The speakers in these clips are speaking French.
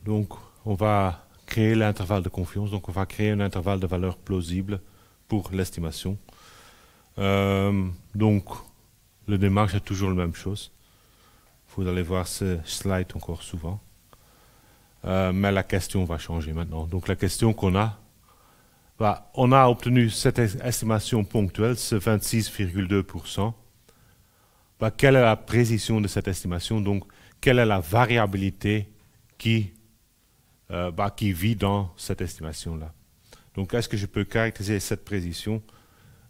Donc, on va créer l'intervalle de confiance. Donc, on va créer un intervalle de valeur plausible pour l'estimation. Donc, le démarche est toujours la même chose. Vous allez voir ce slide encore souvent. Mais la question va changer maintenant. Donc, la question qu'on a, on a obtenu cette estimation ponctuelle, ce 26,2%. Quelle est la précision de cette estimation? Donc, quelle est la variabilité qui vit dans cette estimation-là? Donc, est-ce que je peux caractériser cette précision?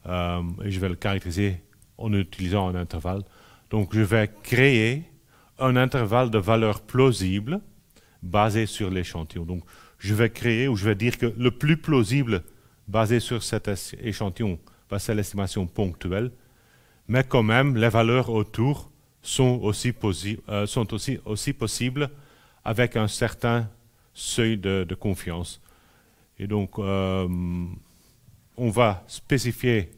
Et je vais le caractériser en utilisant un intervalle. Donc, je vais créer un intervalle de valeur plausible basé sur l'échantillon. Donc, je vais créer, ou je vais dire que le plus plausible basé sur cet échantillon, c'est l'estimation ponctuelle, mais quand même, les valeurs autour sont aussi possibles avec un certain seuil de confiance. Et donc, on va spécifier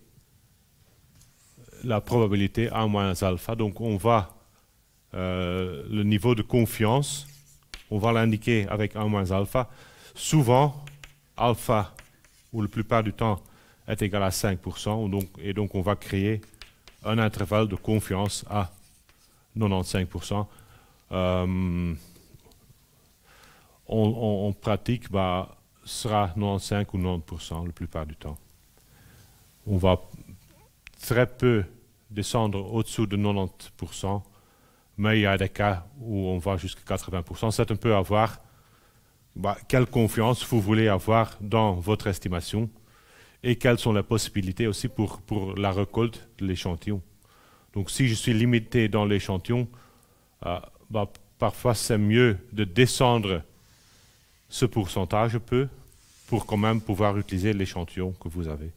la probabilité A moins alpha. Donc, on va le niveau de confiance, on va l'indiquer avec A moins alpha. Souvent, alpha, ou la plupart du temps, est égal à 5%. Et donc, on va créer un intervalle de confiance à 95%. En pratique, sera 95 ou 90% la plupart du temps. On va très peu descendre au-dessous de 90%, mais il y a des cas où on va jusqu'à 80%. C'est un peu à voir quelle confiance vous voulez avoir dans votre estimation et quelles sont les possibilités aussi pour la récolte de l'échantillon. Donc si je suis limité dans l'échantillon, parfois c'est mieux de descendre ce pourcentage un peu pour quand même pouvoir utiliser l'échantillon que vous avez.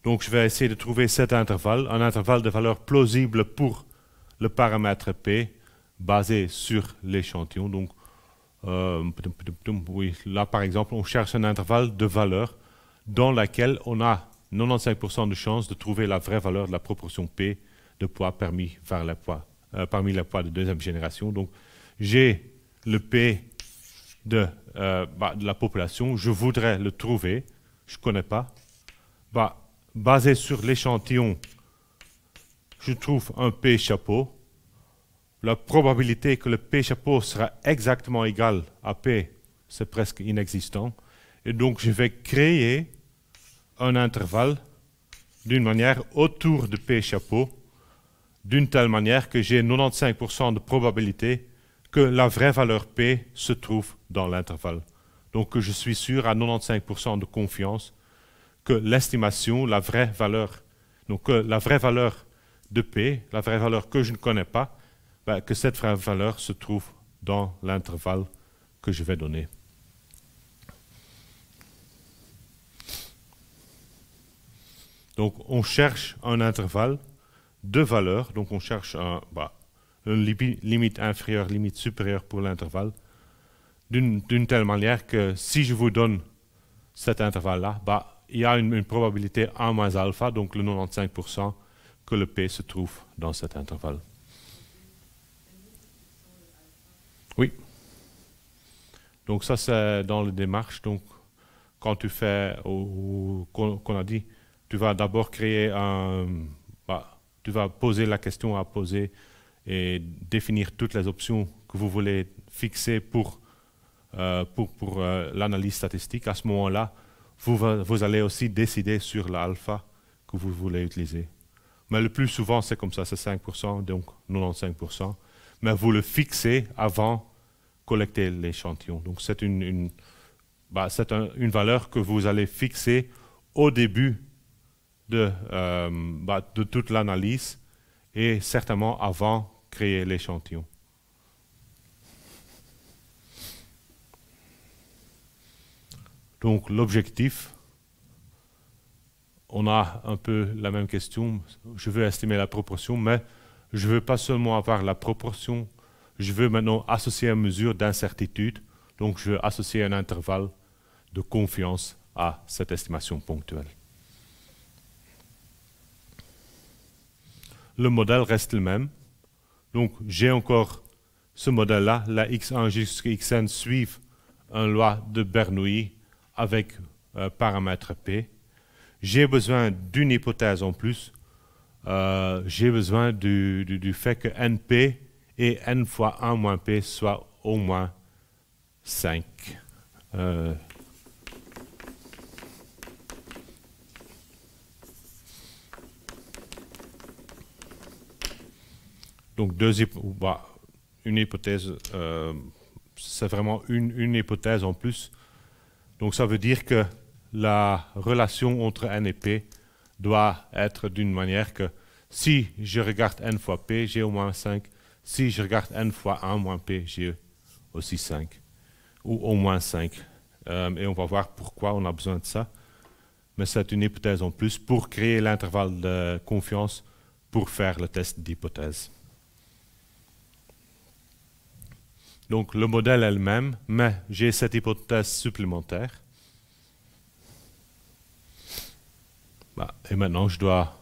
Donc je vais essayer de trouver cet intervalle, un intervalle de valeur plausible pour le paramètre P basé sur l'échantillon. Donc oui, là par exemple, on cherche un intervalle de valeur dans laquelle on a 95% de chance de trouver la vraie valeur de la proportion P de poids parmi les poids de deuxième génération. Donc j'ai le P de la population, je voudrais le trouver, je ne connais pas. Basé sur l'échantillon, je trouve un P chapeau. La probabilité que le P chapeau sera exactement égal à P, c'est presque inexistant. Et donc, je vais créer un intervalle d'une manière autour de P chapeau, d'une telle manière que j'ai 95% de probabilité que la vraie valeur P se trouve dans l'intervalle. Donc, que je suis sûr à 95% de confiance que l'estimation, la vraie valeur, donc que la vraie valeur de P, la vraie valeur que je ne connais pas, que cette vraie valeur se trouve dans l'intervalle que je vais donner. Donc on cherche un intervalle de valeurs, donc on cherche une limite inférieure, limite supérieure pour l'intervalle, d'une telle manière que si je vous donne cet intervalle-là, il y a une probabilité A moins alpha, donc le 95%, que le P se trouve dans cet intervalle. Oui. Donc ça, c'est dans la démarche. Donc, quand tu fais, qu'on a dit, tu vas d'abord créer tu vas poser la question à poser et définir toutes les options que vous voulez fixer pour l'analyse statistique. À ce moment-là, vous allez aussi décider sur l'alpha que vous voulez utiliser. Mais le plus souvent, c'est comme ça, c'est 5%, donc 95%. Mais vous le fixez avant collecter l'échantillon. Donc c'est une valeur que vous allez fixer au début de toute l'analyse et certainement avant créer l'échantillon. Donc l'objectif, on a un peu la même question. Je veux estimer la proportion, mais je ne veux pas seulement avoir la proportion, je veux maintenant associer une mesure d'incertitude. Donc je veux associer un intervalle de confiance à cette estimation ponctuelle. Le modèle reste le même. Donc j'ai encore ce modèle-là, la x1 jusqu'à xn suivent une loi de Bernoulli avec paramètre p. J'ai besoin d'une hypothèse en plus. J'ai besoin du fait que np et n fois 1 moins p soit au moins 5. Donc, une hypothèse, c'est vraiment une hypothèse en plus. Donc, ça veut dire que la relation entre n et p doit être d'une manière que si je regarde n fois p, j'ai au moins 5. Si je regarde n fois 1 moins p, j'ai aussi 5. Ou au moins 5. Et on va voir pourquoi on a besoin de ça. Mais c'est une hypothèse en plus pour créer l'intervalle de confiance pour faire le test d'hypothèse. Donc le modèle est le même, mais j'ai cette hypothèse supplémentaire. Et maintenant, je dois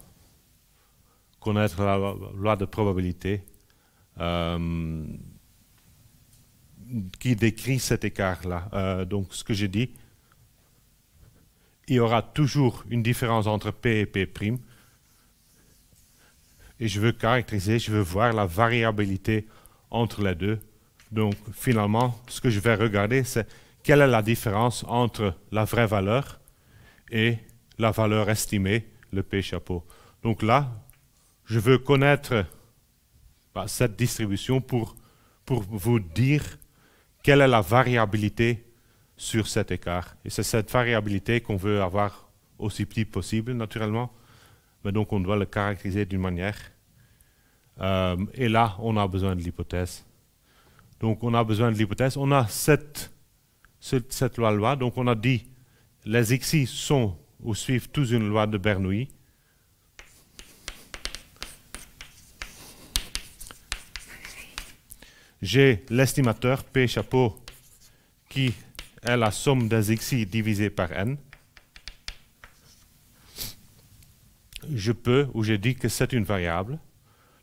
connaître la loi de probabilité qui décrit cet écart-là. Donc ce que j'ai dit, il y aura toujours une différence entre P et P'. Et je veux caractériser, je veux voir la variabilité entre les deux. Donc, finalement, ce que je vais regarder, c'est quelle est la différence entre la vraie valeur et la valeur estimée, le P chapeau. Donc là, je veux connaître cette distribution pour vous dire quelle est la variabilité sur cet écart. Et c'est cette variabilité qu'on veut avoir aussi petite possible, naturellement. Mais donc, on doit le caractériser d'une manière. Et là, on a besoin de l'hypothèse. Donc, on a besoin de l'hypothèse. On a cette loi. Donc, on a dit les xi sont ou suivent tous une loi de Bernoulli. J'ai l'estimateur P chapeau qui est la somme des xi divisé par n. Je peux, ou j'ai dit que c'est une variable.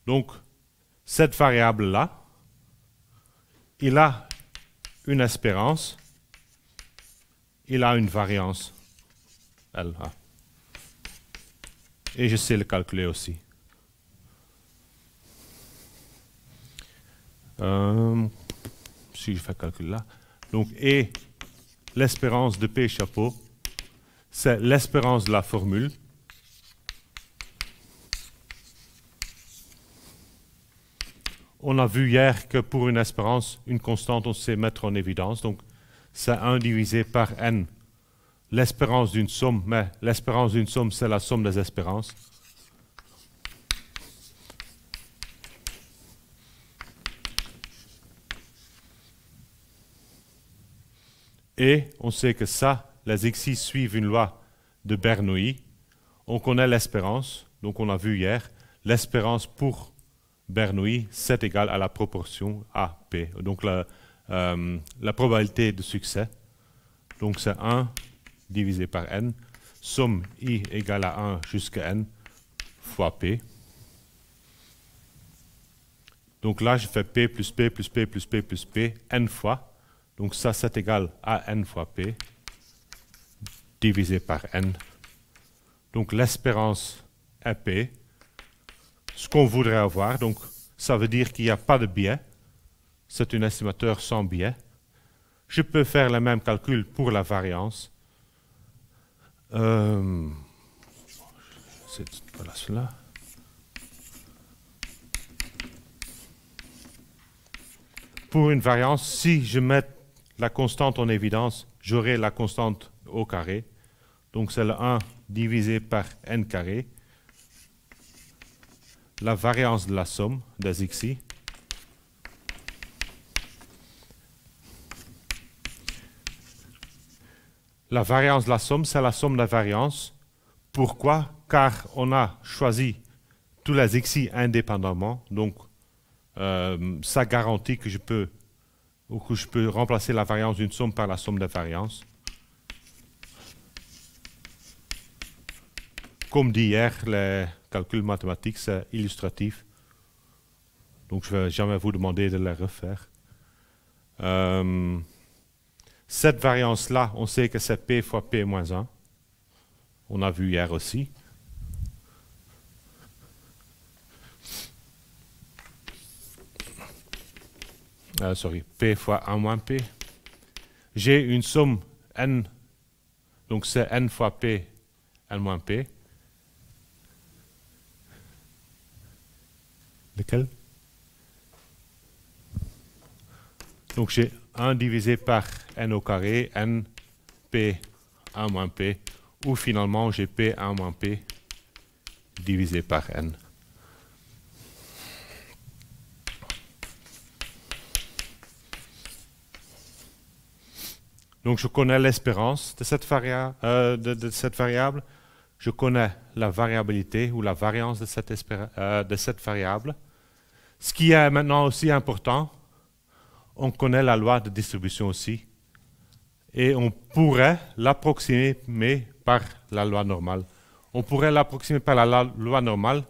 Donc, cette variable-là, il a une espérance, il a une variance, L. Et je sais le calculer aussi. Si je fais le calcul là. Donc, et l'espérance de P chapeau, c'est l'espérance de la formule. On a vu hier que pour une espérance, une constante, on sait mettre en évidence. Donc, c'est 1 divisé par n, l'espérance d'une somme, mais l'espérance d'une somme, c'est la somme des espérances. Et on sait que ça, les xi suivent une loi de Bernoulli. On connaît l'espérance, donc on a vu hier, l'espérance pour Bernoulli, c'est égal à la proportion AP. Donc la probabilité de succès, donc c'est 1 divisé par n, somme I égale à 1 jusqu'à n fois P. Donc là, je fais P plus P plus P plus P plus P, n fois. Donc ça, c'est égal à n fois P divisé par n. Donc l'espérance est P. Ce qu'on voudrait avoir, donc ça veut dire qu'il n'y a pas de biais. C'est un estimateur sans biais. Je peux faire le même calcul pour la variance. Voilà cela. Pour une variance, si je mets la constante en évidence, j'aurai la constante au carré. Donc c'est le 1 divisé par n carré. La variance de la somme des xi. La variance de la somme, c'est la somme de la variance. Pourquoi? Car on a choisi tous les xi indépendamment. Donc, ça garantit que je peux remplacer la variance d'une somme par la somme des variances. Comme dit hier, les calculs mathématiques, c'est illustratif. Donc je ne vais jamais vous demander de les refaire. Cette variance-là, on sait que c'est P fois P moins 1. On a vu hier aussi. P fois 1 moins P. J'ai une somme N, donc c'est N fois P, N moins P. Lequel? Donc j'ai 1 divisé par N au carré, N, P, 1 moins P, ou finalement j'ai P, 1 moins P, divisé par N. Donc je connais l'espérance de cette variable, je connais la variabilité ou la variance de cette variable. Ce qui est maintenant aussi important, on connaît la loi de distribution aussi, et on pourrait l'approximer par la loi normale. On pourrait l'approximer par la loi normale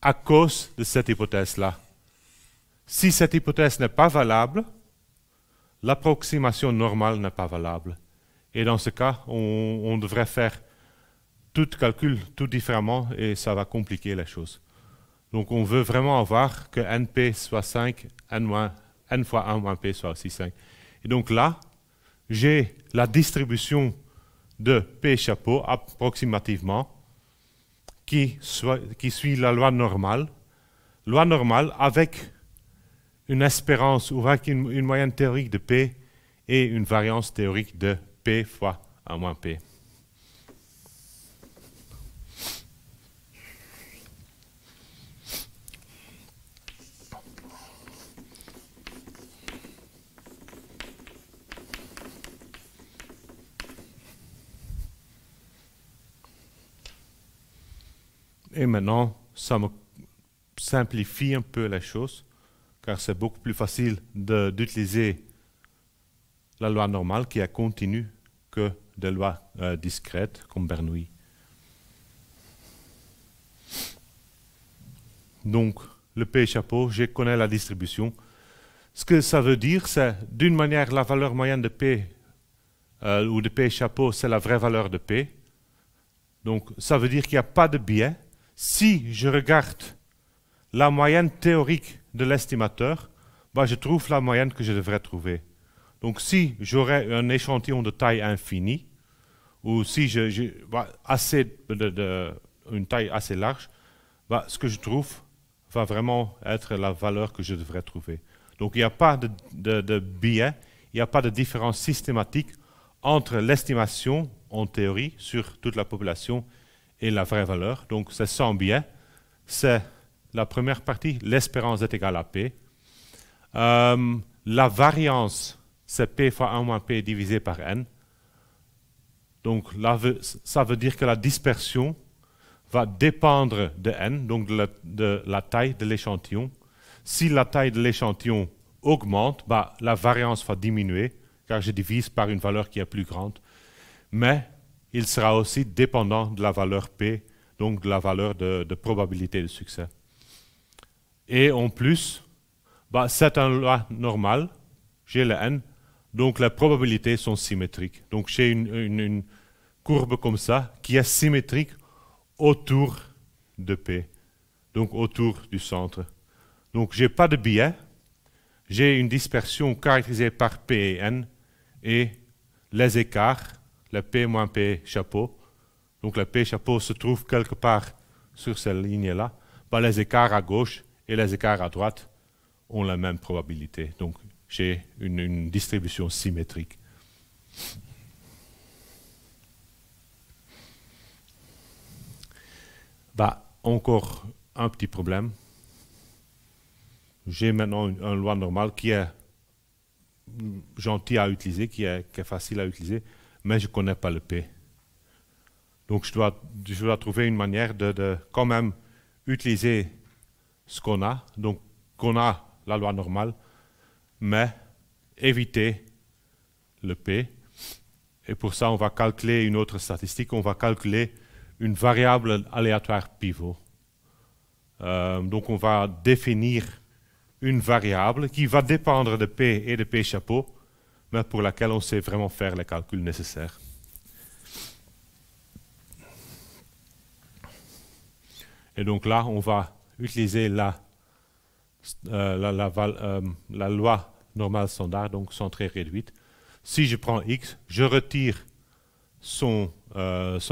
à cause de cette hypothèse-là. Si cette hypothèse n'est pas valable, l'approximation normale n'est pas valable. Et dans ce cas, on devrait faire tout calcul tout différemment et ça va compliquer les choses. Donc on veut vraiment avoir que NP soit 5, N fois 1 moins P soit aussi 5. Et donc là, j'ai la distribution de P chapeau approximativement qui suit la loi normale. Loi normale avec une espérance ou avec une moyenne théorique de P et une variance théorique de P fois 1 moins P. Et maintenant, ça me simplifie un peu les choses, car c'est beaucoup plus facile d'utiliser la loi normale qui est continue que des lois discrètes comme Bernoulli. Donc, le P chapeau, je connais la distribution. Ce que ça veut dire, c'est d'une manière, la valeur moyenne de P ou de P chapeau, c'est la vraie valeur de P. Donc, ça veut dire qu'il n'y a pas de biais. Si je regarde la moyenne théorique de l'estimateur, bah, je trouve la moyenne que je devrais trouver. Donc si j'aurais un échantillon de taille infinie, ou si j'ai une taille assez large, bah, ce que je trouve va vraiment être la valeur que je devrais trouver. Donc il n'y a pas de biais, il n'y a pas de différence systématique entre l'estimation en théorie sur toute la population et la vraie valeur. Donc c'est sans biais. C'est la première partie, l'espérance est égale à P. La variance, c'est P fois 1 moins P divisé par N. Donc là, ça veut dire que la dispersion va dépendre de N, donc de la taille de l'échantillon. Si la taille de l'échantillon augmente, bah, la variance va diminuer, car je divise par une valeur qui est plus grande. Mais il sera aussi dépendant de la valeur P, donc de la valeur de probabilité de succès. Et en plus, bah, c'est une loi normale, j'ai le N, donc les probabilités sont symétriques. Donc j'ai une courbe comme ça qui est symétrique autour de P, donc autour du centre. Donc je n'ai pas de biais, j'ai une dispersion caractérisée par P et N, et les écarts, le P moins P chapeau, donc le P chapeau se trouve quelque part sur cette ligne-là, bah, les écarts à gauche et les écarts à droite ont la même probabilité. Donc j'ai une distribution symétrique. Bah, encore un petit problème. J'ai maintenant une loi normale qui est gentille à utiliser, qui est facile à utiliser, mais je ne connais pas le P. Donc je dois trouver une manière de quand même utiliser ce qu'on a. Donc qu'on a la loi normale, mais éviter le P. Et pour ça, on va calculer une autre statistique, on va calculer une variable aléatoire pivot. Donc on va définir une variable qui va dépendre de P et de P chapeau, mais pour laquelle on sait vraiment faire les calculs nécessaires. Et donc là, on va utiliser la loi normale standard, donc centrée réduite. Si je prends x, je retire son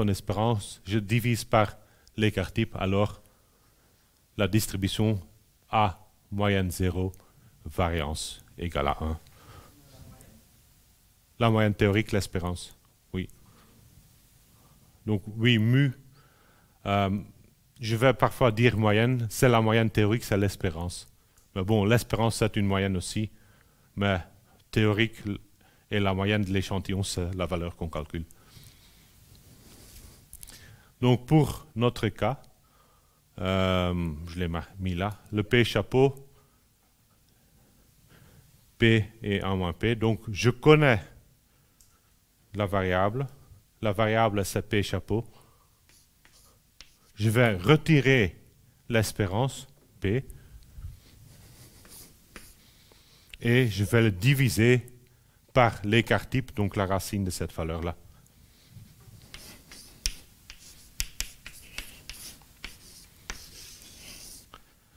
espérance, je divise par l'écart type, alors la distribution A moyenne 0, variance égale à 1. La moyenne théorique, l'espérance, oui. Donc oui, mu, je vais parfois dire moyenne, c'est la moyenne théorique, c'est l'espérance. Mais bon, l'espérance, c'est une moyenne aussi, mais théorique et la moyenne de l'échantillon, c'est la valeur qu'on calcule. Donc pour notre cas, je l'ai mis là, le P chapeau, P et 1 moins P, donc je connais la variable c'est P chapeau, je vais retirer l'espérance, P, et je vais le diviser par l'écart type, donc la racine de cette valeur-là.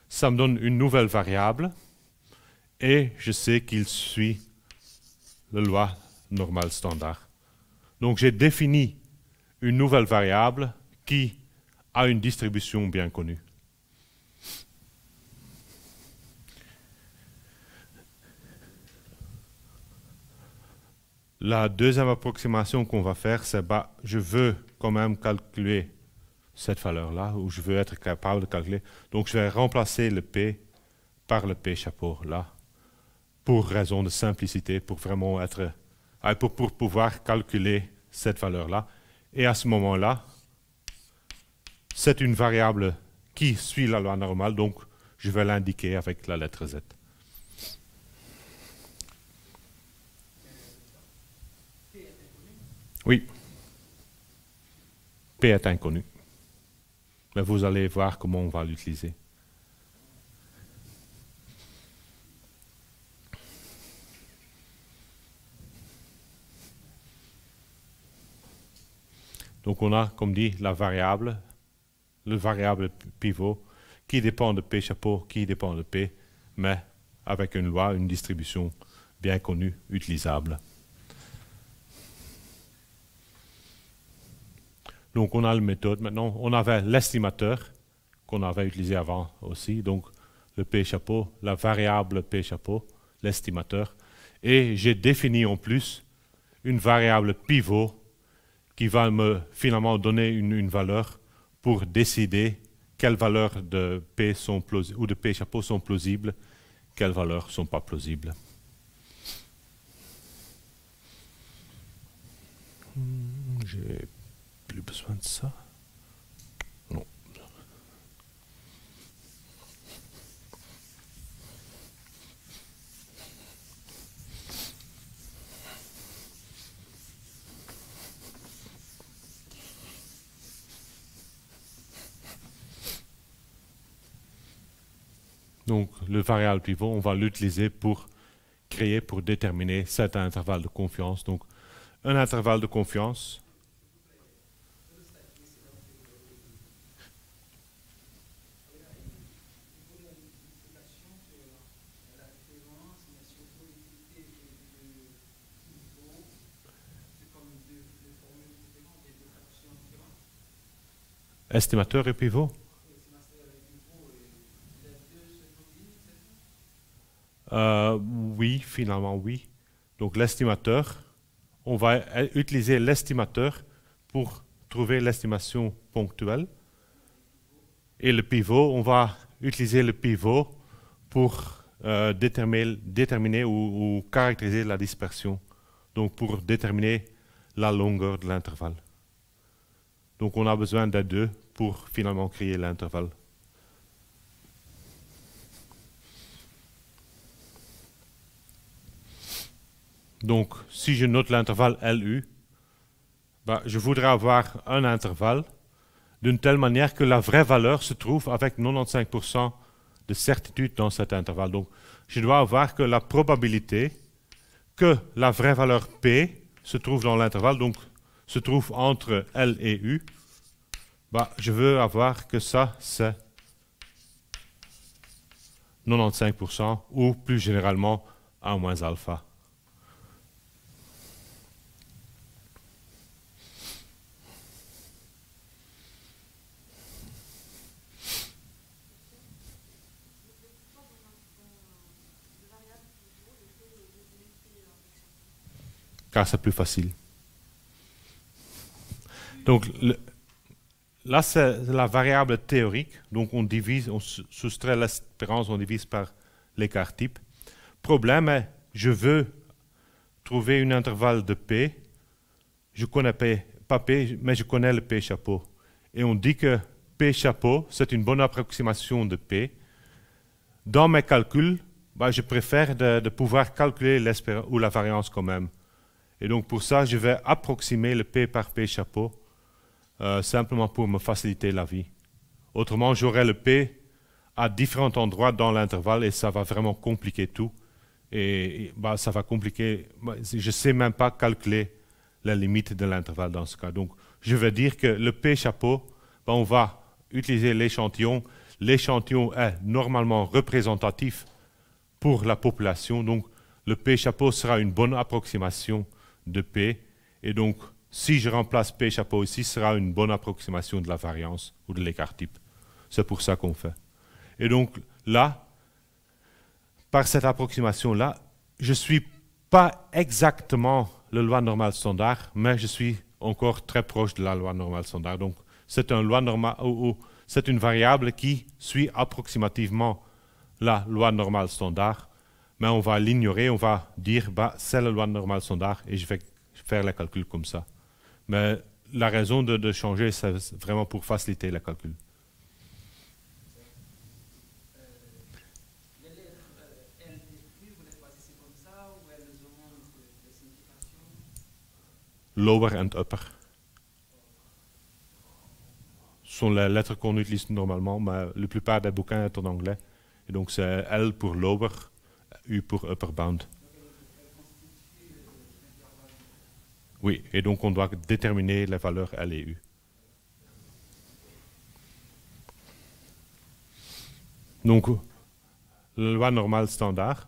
Ça me donne une nouvelle variable, et je sais qu'il suit la loi normale standard. Donc j'ai défini une nouvelle variable qui a une distribution bien connue. La deuxième approximation qu'on va faire, c'est je veux quand même calculer cette valeur-là, ou je veux être capable de calculer. Donc je vais remplacer le P par le P chapeau là, pour raison de simplicité, pour vraiment être, pour pouvoir calculer cette valeur-là. Et à ce moment-là, c'est une variable qui suit la loi normale, donc je vais l'indiquer avec la lettre Z. Oui. P est inconnu. Mais vous allez voir comment on va l'utiliser. Donc on a, comme dit, le variable pivot, qui dépend de P chapeau, qui dépend de P, mais avec une loi, une distribution bien connue, utilisable. Donc on a la méthode maintenant. On avait l'estimateur qu'on avait utilisé avant aussi, donc le P chapeau, la variable P chapeau, l'estimateur. Et j'ai défini en plus une variable pivot qui va me finalement donner une valeur pour décider quelles valeurs de P sont plausibles ou de P chapeau sont plausibles, quelles valeurs ne sont pas plausibles. J'ai plus besoin de ça. Non. Donc, le variable pivot, on va l'utiliser pour déterminer cet intervalle de confiance. Donc, un intervalle de confiance. Estimateur et pivot. Oui, finalement, oui. Donc l'estimateur, on va utiliser l'estimateur pour trouver l'estimation ponctuelle. Et le pivot, on va utiliser le pivot pour déterminer ou caractériser la dispersion. Donc pour déterminer la longueur de l'intervalle. Donc on a besoin des deux pour finalement créer l'intervalle. Donc, si je note l'intervalle LU, je voudrais avoir un intervalle d'une telle manière que la vraie valeur se trouve avec 95% de certitude dans cet intervalle. Donc, je dois avoir que la probabilité que la vraie valeur P se trouve dans l'intervalle, donc se trouve entre L et U, bah, je veux avoir que ça, c'est 95% ou plus généralement A moins alpha. Car c'est plus facile. Donc, là, c'est la variable théorique. Donc, on divise, on soustrait l'espérance, on divise par l'écart type. Problème est, je veux trouver un intervalle de P. Je connais P, pas P, mais je connais le P chapeau. Et on dit que P chapeau, c'est une bonne approximation de P. Dans mes calculs, bah, je préfère de pouvoir calculer l'espérance ou la variance quand même. Et donc, pour ça, je vais approximer le P par P chapeau. Simplement pour me faciliter la vie. Autrement, j'aurai le P à différents endroits dans l'intervalle et ça va vraiment compliquer tout. Et bah, ça va compliquer. Je ne sais même pas calculer la limite de l'intervalle dans ce cas. Donc, je vais dire que le P chapeau, bah, on va utiliser l'échantillon. L'échantillon est normalement représentatif pour la population. Donc, le P chapeau sera une bonne approximation de P. Et donc, si je remplace P chapeau ici, ce sera une bonne approximation de la variance ou de l'écart type. C'est pour ça qu'on fait. Et donc là, par cette approximation-là, je ne suis pas exactement la loi normale standard, mais je suis encore très proche de la loi normale standard. Donc c'est une loi normale, c'est une variable qui suit approximativement la loi normale standard, mais on va l'ignorer, on va dire bah, c'est la loi normale standard et je vais faire les calculs comme ça. Mais la raison de changer, c'est vraiment pour faciliter le calcul. Les lettres L et U, vous les choisissez comme ça ou elles ont des significations? Lower and upper sont les lettres qu'on utilise normalement, mais la plupart des bouquins sont en anglais. Et donc c'est L pour lower, U pour upper bound. Oui, et donc on doit déterminer les valeurs L et U. Donc, la loi normale standard.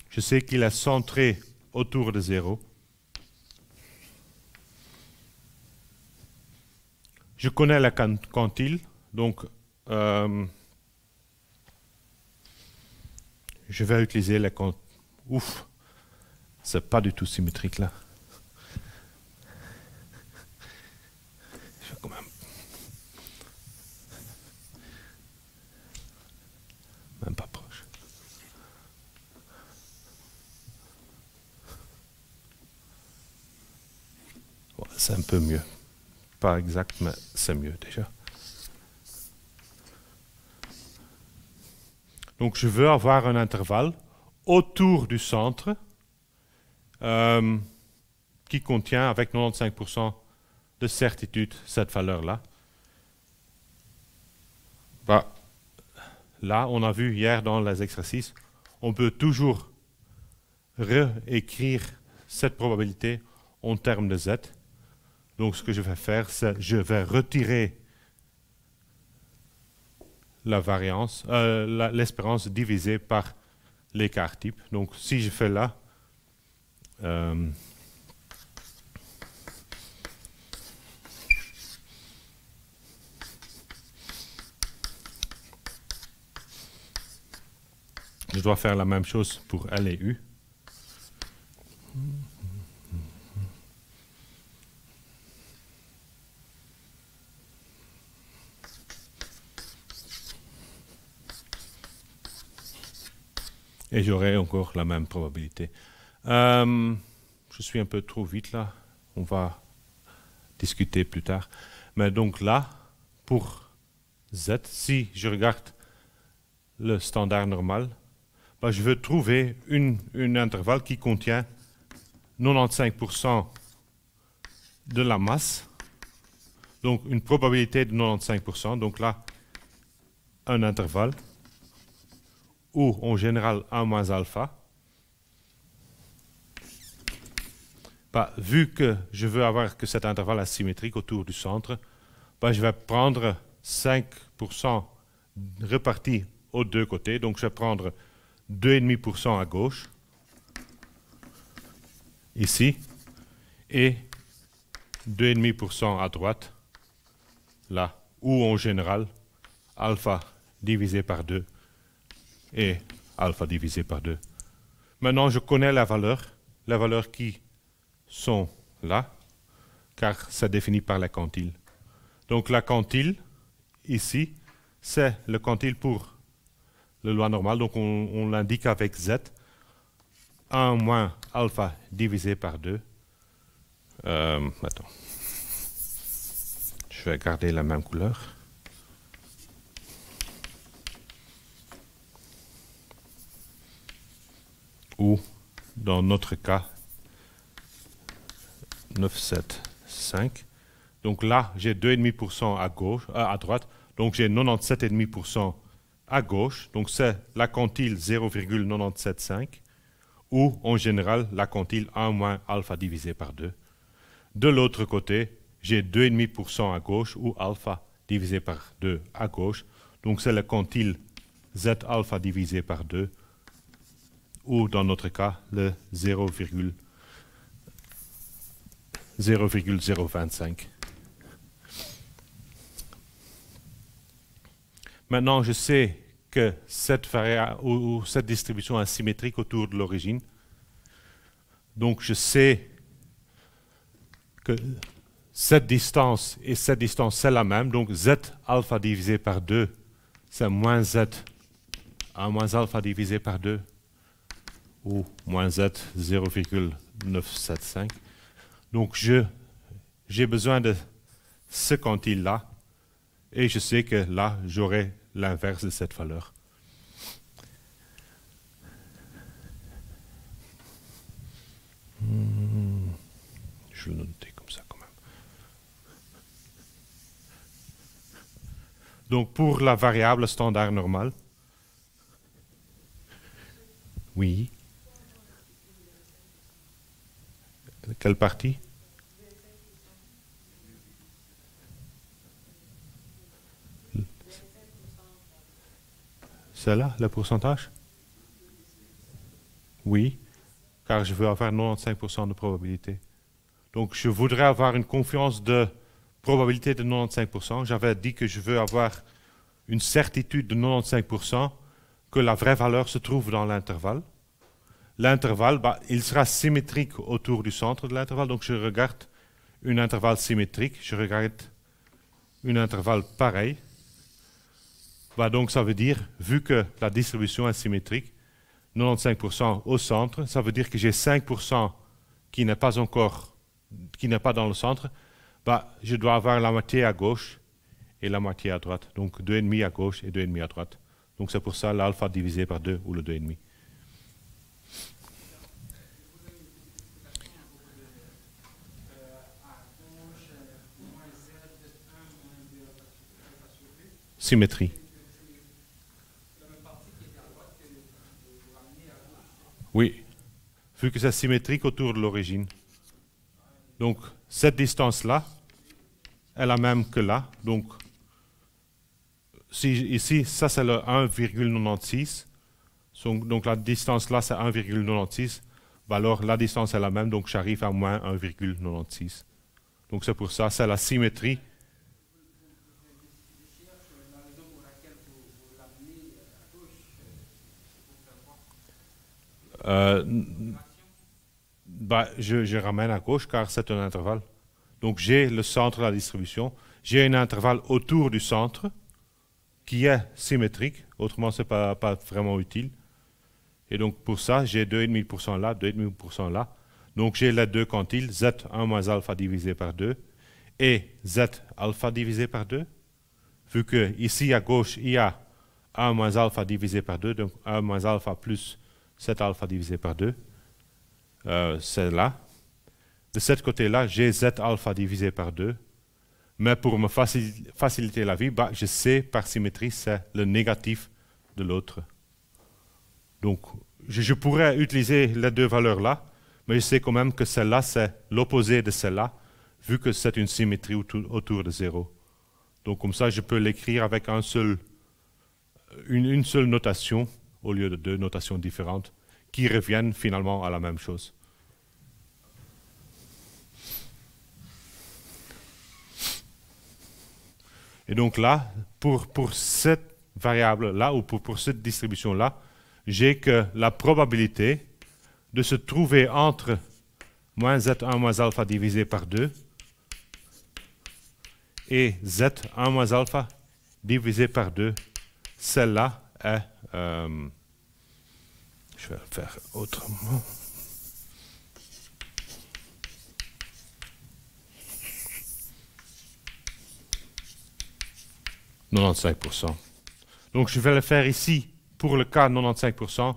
Je sais qu'il est centré autour de 0. Je connais la quantile, donc je vais utiliser la quantile. Ouf, c'est pas du tout symétrique là. Je vais quand même pas proche. Ouais, c'est un peu mieux. Pas exact, mais c'est mieux déjà. Donc je veux avoir un intervalle autour du centre qui contient avec 95% de certitude cette valeur-là. Bah, là, on a vu hier dans les exercices, on peut toujours réécrire cette probabilité en termes de z. Donc ce que je vais faire, c'est je vais retirer la variance, l'espérance divisée par l'écart type. Donc si je fais là, je dois faire la même chose pour L et U. Et j'aurai encore la même probabilité. Je suis un peu trop vite là. On va discuter plus tard. Mais donc là, pour Z, si je regarde le standard normal, bah, je veux trouver un intervalle qui contient 95% de la masse Donc une probabilité de 95%. Donc là, un intervalle où en général 1 moins alpha. Bah, vu que je veux avoir que cet intervalle asymétrique autour du centre, bah, je vais prendre 5% répartis aux deux côtés. Donc je vais prendre 2,5% à gauche, ici, et 2,5% à droite, là, ou en général, alpha divisé par 2 et alpha divisé par 2. Maintenant, je connais les valeurs qui sont là, car c'est défini par la quantile. Donc la quantile, ici, c'est le quantile pour la loi normale, donc on l'indique avec z, 1 moins alpha divisé par 2. Attends. Je vais garder la même couleur. Ou, dans notre cas, 9, 7, 5. Donc là, j'ai 2,5% à droite. Donc j'ai 97,5% à gauche. Donc c'est la quantile 0,975. Ou, en général, la quantile 1 moins alpha divisé par 2. De l'autre côté, j'ai 2,5% à gauche, ou alpha divisé par 2 à gauche. Donc c'est la quantile z alpha divisé par 2. Ou, dans notre cas, le 0,025. Maintenant, je sais que cette distribution est symétrique autour de l'origine. Donc, je sais que cette distance et cette distance, c'est la même. Donc, z alpha divisé par 2, c'est moins z, 1 moins alpha divisé par 2, ou moins z 0,975. Donc, j'ai besoin de ce quantile-là, et je sais que là, j'aurai l'inverse de cette valeur. Je vais le noter comme ça quand même. Donc, pour la variable standard normale, oui. Quelle partie? C'est là, le pourcentage? Oui, car je veux avoir 95% de probabilité. Donc, je voudrais avoir une confiance de probabilité de 95%. J'avais dit que je veux avoir une certitude de 95% que la vraie valeur se trouve dans l'intervalle. L'intervalle, bah, il sera symétrique autour du centre de l'intervalle. Donc, je regarde un intervalle symétrique. Je regarde un intervalle pareil. Bah, donc, ça veut dire, vu que la distribution est symétrique, 95% au centre, ça veut dire que j'ai 5% qui n'est pas dans le centre. Bah, je dois avoir la moitié à gauche et la moitié à droite. Donc, 2,5 à gauche et 2,5 à droite. Donc, c'est pour ça l'alpha divisé par 2 ou le 2,5. Symétrie. Oui, vu que c'est symétrique autour de l'origine. Donc, cette distance-là est la même que là. Donc, si ici, ça c'est le 1,96. Donc, la distance là, c'est 1,96. Bah, alors, la distance est la même, donc j'arrive à moins 1,96. Donc, c'est pour ça, c'est la symétrie. Bah, je ramène à gauche car c'est un intervalle. Donc j'ai le centre de la distribution. J'ai un intervalle autour du centre qui est symétrique. Autrement, ce n'est pas vraiment utile. Et donc pour ça, j'ai 2,5% là, 2,5% là. Donc j'ai les deux quantiles, z1 moins alpha divisé par 2 et z alpha divisé par 2. Vu que ici à gauche, il y a 1 moins alpha divisé par 2, donc 1 moins alpha plus 7 alpha divisé par 2, c'est là. De ce côté-là, j'ai z alpha divisé par 2. Mais pour me faciliter la vie, bah, je sais par symétrie, c'est le négatif de l'autre. Donc, je pourrais utiliser les deux valeurs-là, mais je sais quand même que celle-là, c'est l'opposé de celle-là, vu que c'est une symétrie autour de 0. Donc, comme ça, je peux l'écrire avec une seule notation, au lieu de deux notations différentes, qui reviennent finalement à la même chose. Et donc là, pour cette variable-là, ou pour cette distribution-là, j'ai que la probabilité de se trouver entre moins z1 moins alpha divisé par 2 et z1 moins alpha divisé par 2, celle-là est... je vais le faire autrement. « 95%. Donc, je vais le faire ici pour le cas 95%.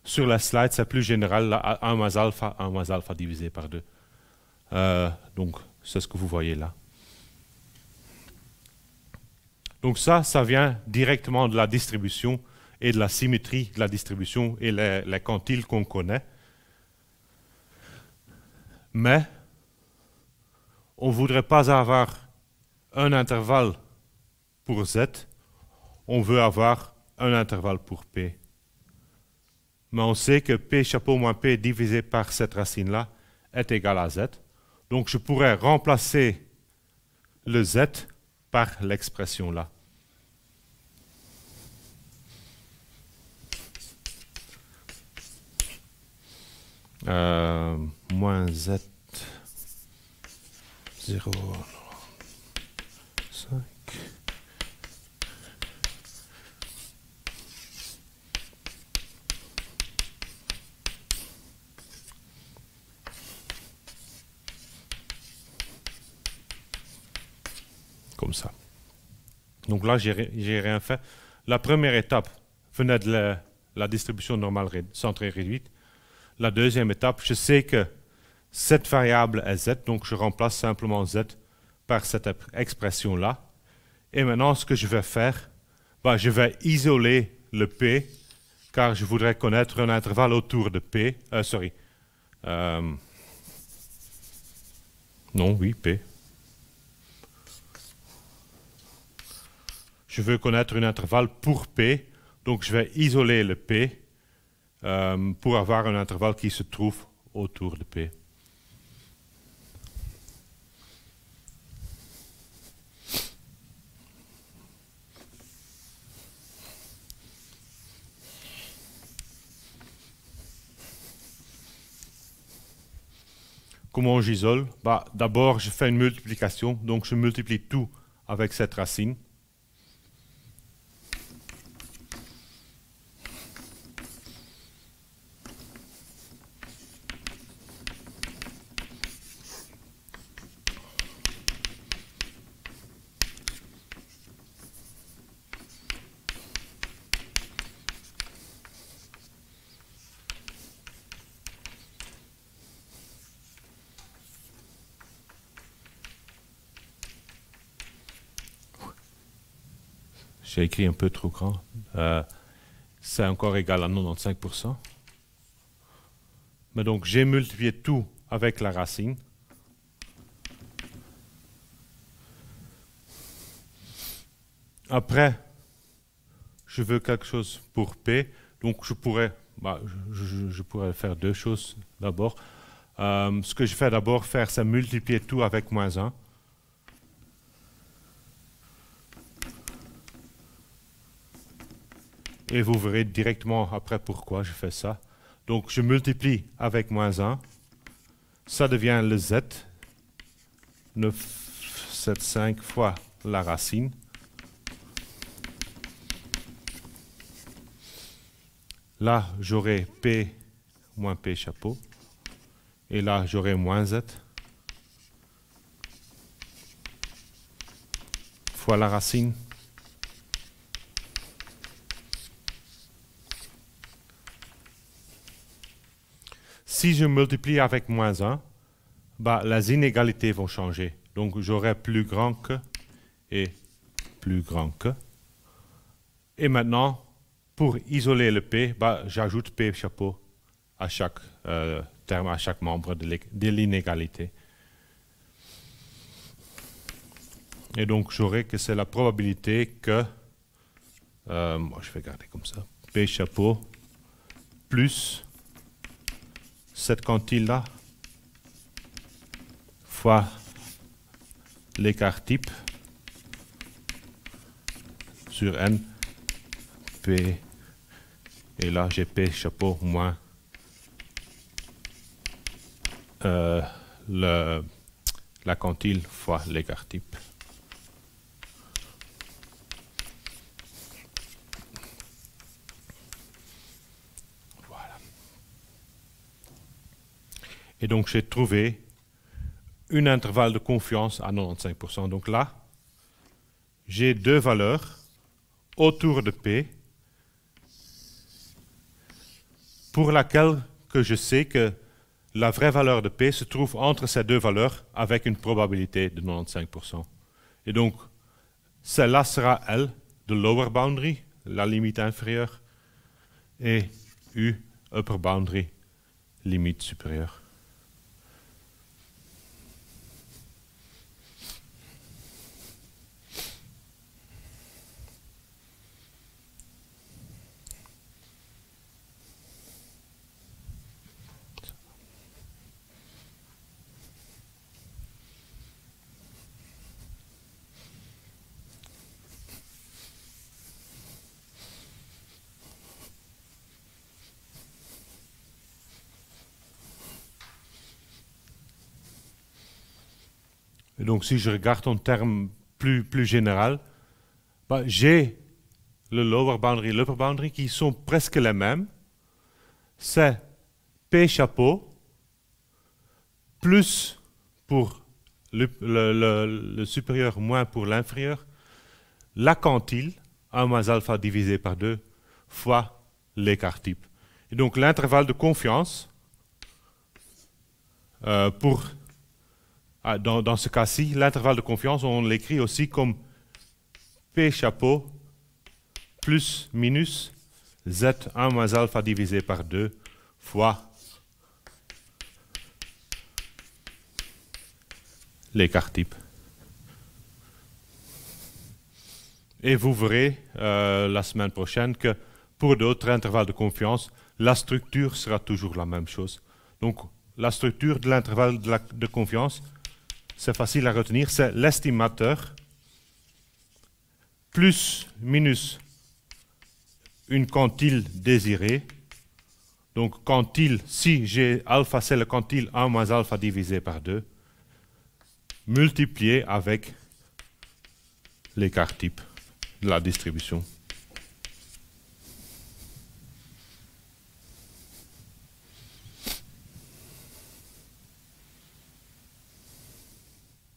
Sur la slide, c'est plus général, là, 1 moins alpha divisé par 2. Donc, c'est ce que vous voyez là. Donc ça vient directement de la distribution et de la symétrie de la distribution et les quantiles qu'on connaît. Mais, on ne voudrait pas avoir un intervalle pour z, on veut avoir un intervalle pour p. Mais on sait que p chapeau moins p divisé par cette racine-là est égal à z. Donc je pourrais remplacer le z par l'expression-là. Moins z 0, 5. Comme ça. Donc là, j'ai rien fait. La première étape venait de la distribution normale centrée réduite. La deuxième étape, je sais que cette variable est z, donc je remplace simplement z par cette expression-là. Et maintenant, ce que je vais faire, bah, je vais isoler le p, car je voudrais connaître un intervalle autour de p. Non, oui, p. Je veux connaître un intervalle pour p, donc je vais isoler le p pour avoir un intervalle qui se trouve autour de p. Comment j'isole? Bah, d'abord, je fais une multiplication, donc je multiplie tout avec cette racine. J'ai écrit un peu trop grand. C'est encore égal à 95%. Mais donc, j'ai multiplié tout avec la racine. Après, je veux quelque chose pour P. Donc, je pourrais faire deux choses d'abord. Ce que je fais d'abord, c'est multiplier tout avec moins 1. Et vous verrez directement après pourquoi je fais ça. Donc, je multiplie avec moins 1. Ça devient le z. 975 fois la racine. Là, j'aurai p moins p chapeau. Et là, j'aurai moins z. Fois la racine. Si je multiplie avec moins 1, bah, les inégalités vont changer. Donc, j'aurai plus grand que est plus grand que. Et maintenant, pour isoler le P, j'ajoute P chapeau à chaque terme, à chaque membre de l'inégalité. Et donc, j'aurai que c'est la probabilité que, moi je vais garder comme ça, P chapeau plus cette quantité-là fois l'écart type sur N, P, et là j'ai P chapeau moins la quantile fois l'écart type. Voilà. Et donc j'ai trouvé un intervalle de confiance à 95%. Donc là, j'ai deux valeurs autour de P pour laquelle que je sais que la vraie valeur de P se trouve entre ces deux valeurs avec une probabilité de 95%. Et donc, celle-là sera L, de lower boundary, la limite inférieure, et U, upper boundary, limite supérieure. Et donc, si je regarde en termes plus général, j'ai le lower boundary et l'upper boundary qui sont presque les mêmes. C'est P chapeau plus pour le supérieur moins pour l'inférieur, la quantile, 1 moins alpha divisé par 2, fois l'écart type. Et donc, l'intervalle de confiance dans ce cas-ci, l'intervalle de confiance, on l'écrit aussi comme P chapeau plus minus Z1 moins alpha divisé par 2 fois l'écart type. Et vous verrez la semaine prochaine que pour d'autres intervalles de confiance, la structure sera toujours la même chose. Donc, la structure de l'intervalle de confiance, c'est facile à retenir, c'est l'estimateur plus minus une quantile désirée. Donc, quantile, si j'ai alpha, c'est le quantile 1 moins alpha divisé par 2, multiplié avec l'écart type de la distribution.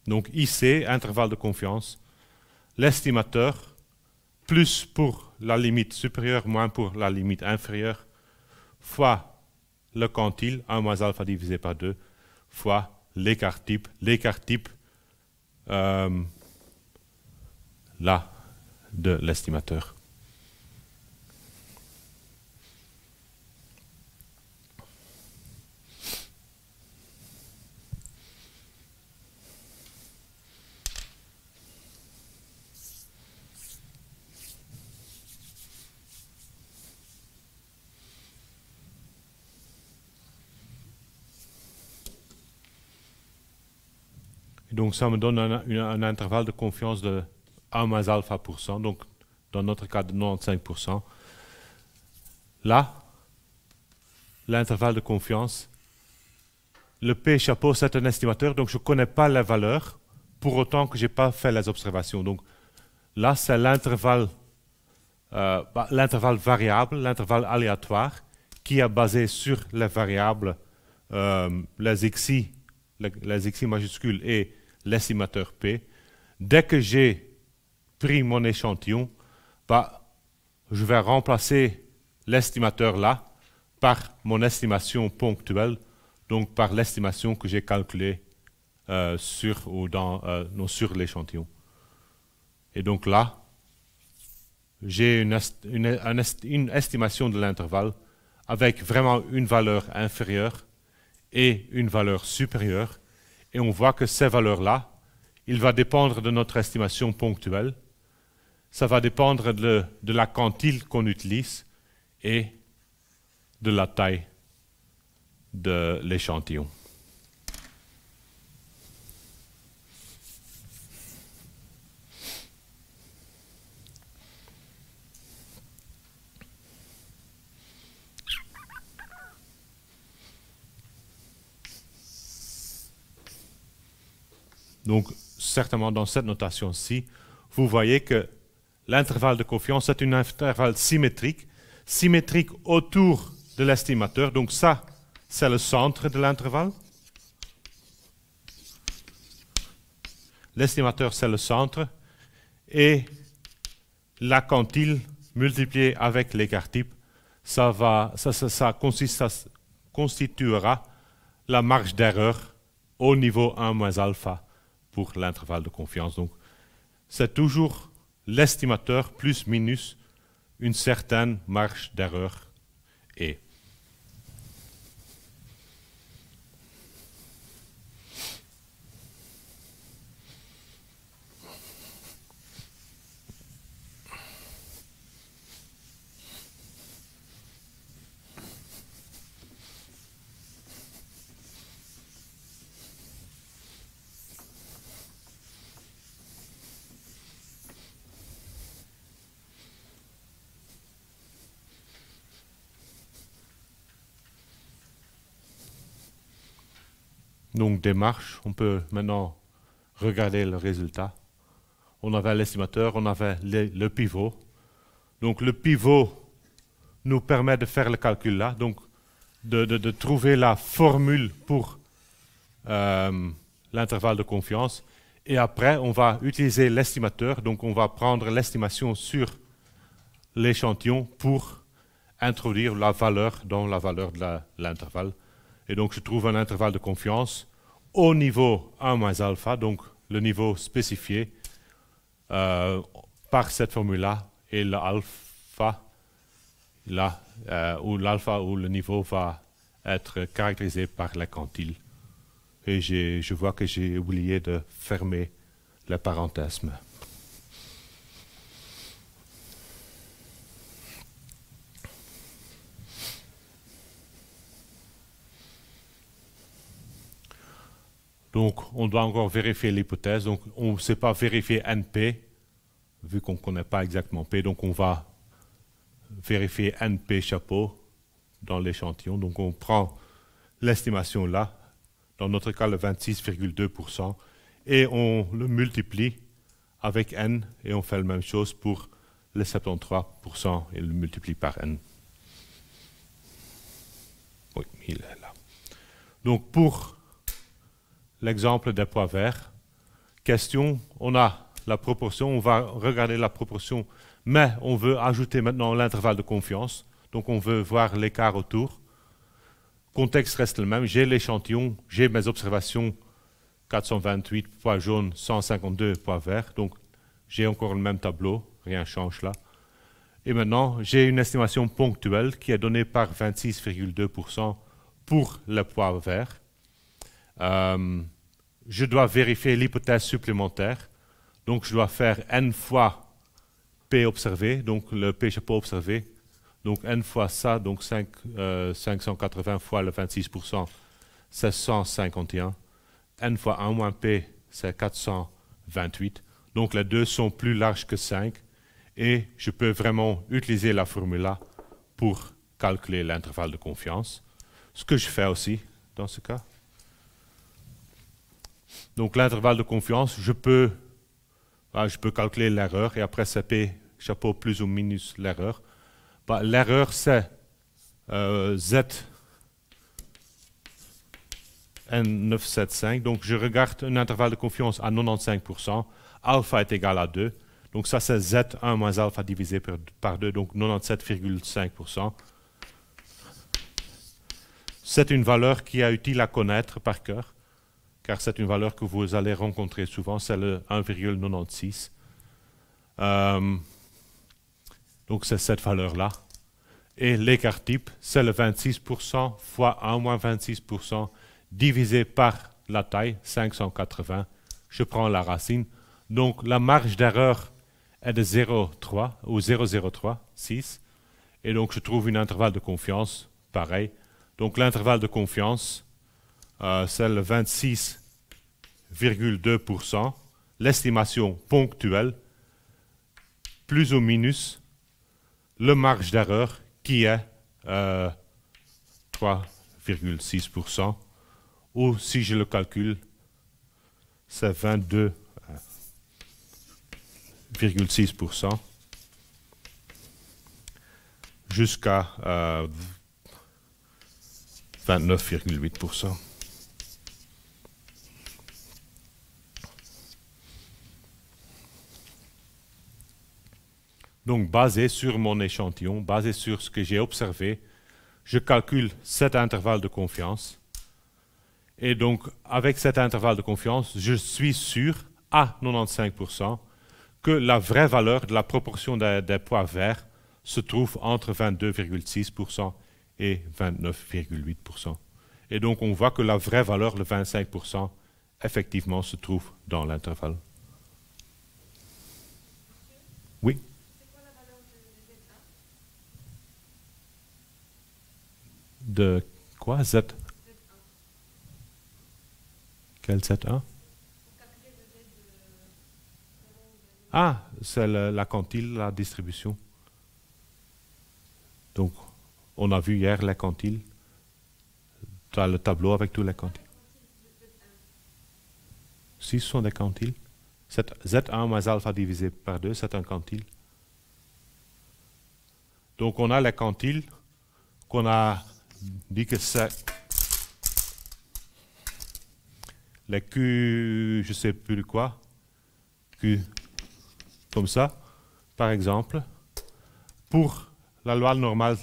Donc IC, intervalle de confiance, l'estimateur, plus pour la limite supérieure, moins pour la limite inférieure, fois le quantile, 1 moins alpha divisé par 2, fois l'écart type là, de l'estimateur. Donc ça me donne un intervalle de confiance de 1 moins alpha %, donc dans notre cas de 95%. Là, l'intervalle de confiance, le P chapeau c'est un estimateur, donc je ne connais pas la valeur, pour autant que je n'ai pas fait les observations. Donc là, c'est l'intervalle variable, l'intervalle aléatoire, qui est basé sur les variables, les xi majuscules et l'estimateur P. Dès que j'ai pris mon échantillon, je vais remplacer l'estimateur là par mon estimation ponctuelle, donc par l'estimation que j'ai calculée sur l'échantillon. Et donc là, j'ai une estimation de l'intervalle avec vraiment une valeur inférieure et une valeur supérieure. Et on voit que ces valeurs-là, il va dépendre de notre estimation ponctuelle. Ça va dépendre de la quantile qu'on utilise et de la taille de l'échantillon. Donc, certainement dans cette notation-ci, vous voyez que l'intervalle de confiance est un intervalle symétrique, symétrique autour de l'estimateur. Donc ça, c'est le centre de l'intervalle. L'estimateur, c'est le centre. Et la quantile multipliée avec l'écart type, ça constituera la marge d'erreur au niveau 1 moins alpha pour l'intervalle de confiance. Donc, c'est toujours l'estimateur plus minus une certaine marge d'erreur et. Donc, démarche, on peut maintenant regarder le résultat. On avait l'estimateur, on avait le pivot. Donc, le pivot nous permet de faire le calcul là, donc de trouver la formule pour l'intervalle de confiance. Et après, on va utiliser l'estimateur, donc on va prendre l'estimation sur l'échantillon pour introduire la valeur dans la valeur de l'intervalle. Et donc, je trouve un intervalle de confiance au niveau 1 moins alpha, donc le niveau spécifié par cette formule-là, et l'alpha, là, où l'alpha ou le niveau va être caractérisé par la quantile. Et je vois que j'ai oublié de fermer le parenthèse. Donc, on doit encore vérifier l'hypothèse. Donc, on ne sait pas vérifier NP, vu qu'on ne connaît pas exactement P. Donc, on va vérifier NP chapeau dans l'échantillon. Donc, on prend l'estimation là, dans notre cas le 26,2%, et on le multiplie avec N, et on fait la même chose pour le 73%, et le multiplie par N. Oui, il est là. Donc, pour l'exemple des poids verts, question, on a la proportion, on va regarder la proportion, mais on veut ajouter maintenant l'intervalle de confiance, donc on veut voir l'écart autour. Contexte reste le même, j'ai l'échantillon, j'ai mes observations, 428 poids jaunes, 152 poids verts, donc j'ai encore le même tableau, rien ne change là. Et maintenant, j'ai une estimation ponctuelle qui est donnée par 26,2% pour le poids vert. Je dois vérifier l'hypothèse supplémentaire. Donc, je dois faire n fois P observé, donc le P chapeau observé. Donc, n fois ça, donc 580 fois le 26%, c'est 151. N fois 1 moins P, c'est 428. Donc, les deux sont plus larges que 5. Et je peux vraiment utiliser la formule pour calculer l'intervalle de confiance. Ce que je fais aussi dans ce cas. Donc, l'intervalle de confiance, je peux calculer l'erreur et après c'est P chapeau plus ou minus l'erreur. L'erreur, c'est Z N975. Donc, je regarde un intervalle de confiance à 95%. Alpha est égal à 2. Donc, ça, c'est Z1 moins alpha divisé par 2, donc 97,5%. C'est une valeur qui est utile à connaître par cœur, car c'est une valeur que vous allez rencontrer souvent, c'est le 1,96. Donc c'est cette valeur-là. Et l'écart type, c'est le 26% fois 1 moins 26% divisé par la taille, 580. Je prends la racine. Donc la marge d'erreur est de 0,3 ou 0,036. Et donc je trouve un intervalle de confiance pareil. Donc l'intervalle de confiance, c'est le 26,2%. L'estimation ponctuelle, plus ou minus le marge d'erreur qui est 3,6%. Ou si je le calcule, c'est 22,6% jusqu'à 29,8%. Donc, basé sur mon échantillon, basé sur ce que j'ai observé, je calcule cet intervalle de confiance. Et donc, avec cet intervalle de confiance, je suis sûr à 95% que la vraie valeur de la proportion des poids verts se trouve entre 22,6% et 29,8%. Et donc, on voit que la vraie valeur, le 25%, effectivement se trouve dans l'intervalle. Oui? De quoi? Z? Quel Z1? Ah, c'est la quantile, la distribution. Donc, on a vu hier la quantile. Tu as le tableau avec tous les quantiles. Si ce sont des quantiles. Z1 moins alpha divisé par 2, c'est un quantile. Donc, on a les quantiles qu'on a dit que c'est les Q, je ne sais plus quoi, Q, comme ça, par exemple, pour la loi normale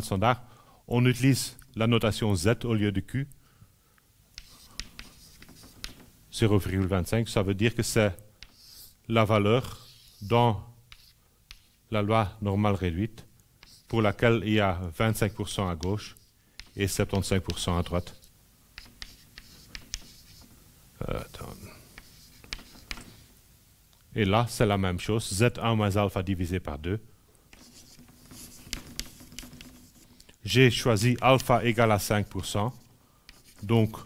standard, on utilise la notation Z au lieu de Q, 0,25, ça veut dire que c'est la valeur dans la loi normale réduite, pour laquelle il y a 25% à gauche et 75% à droite. Et là, c'est la même chose, Z1 moins alpha divisé par 2. J'ai choisi alpha égale à 5%, donc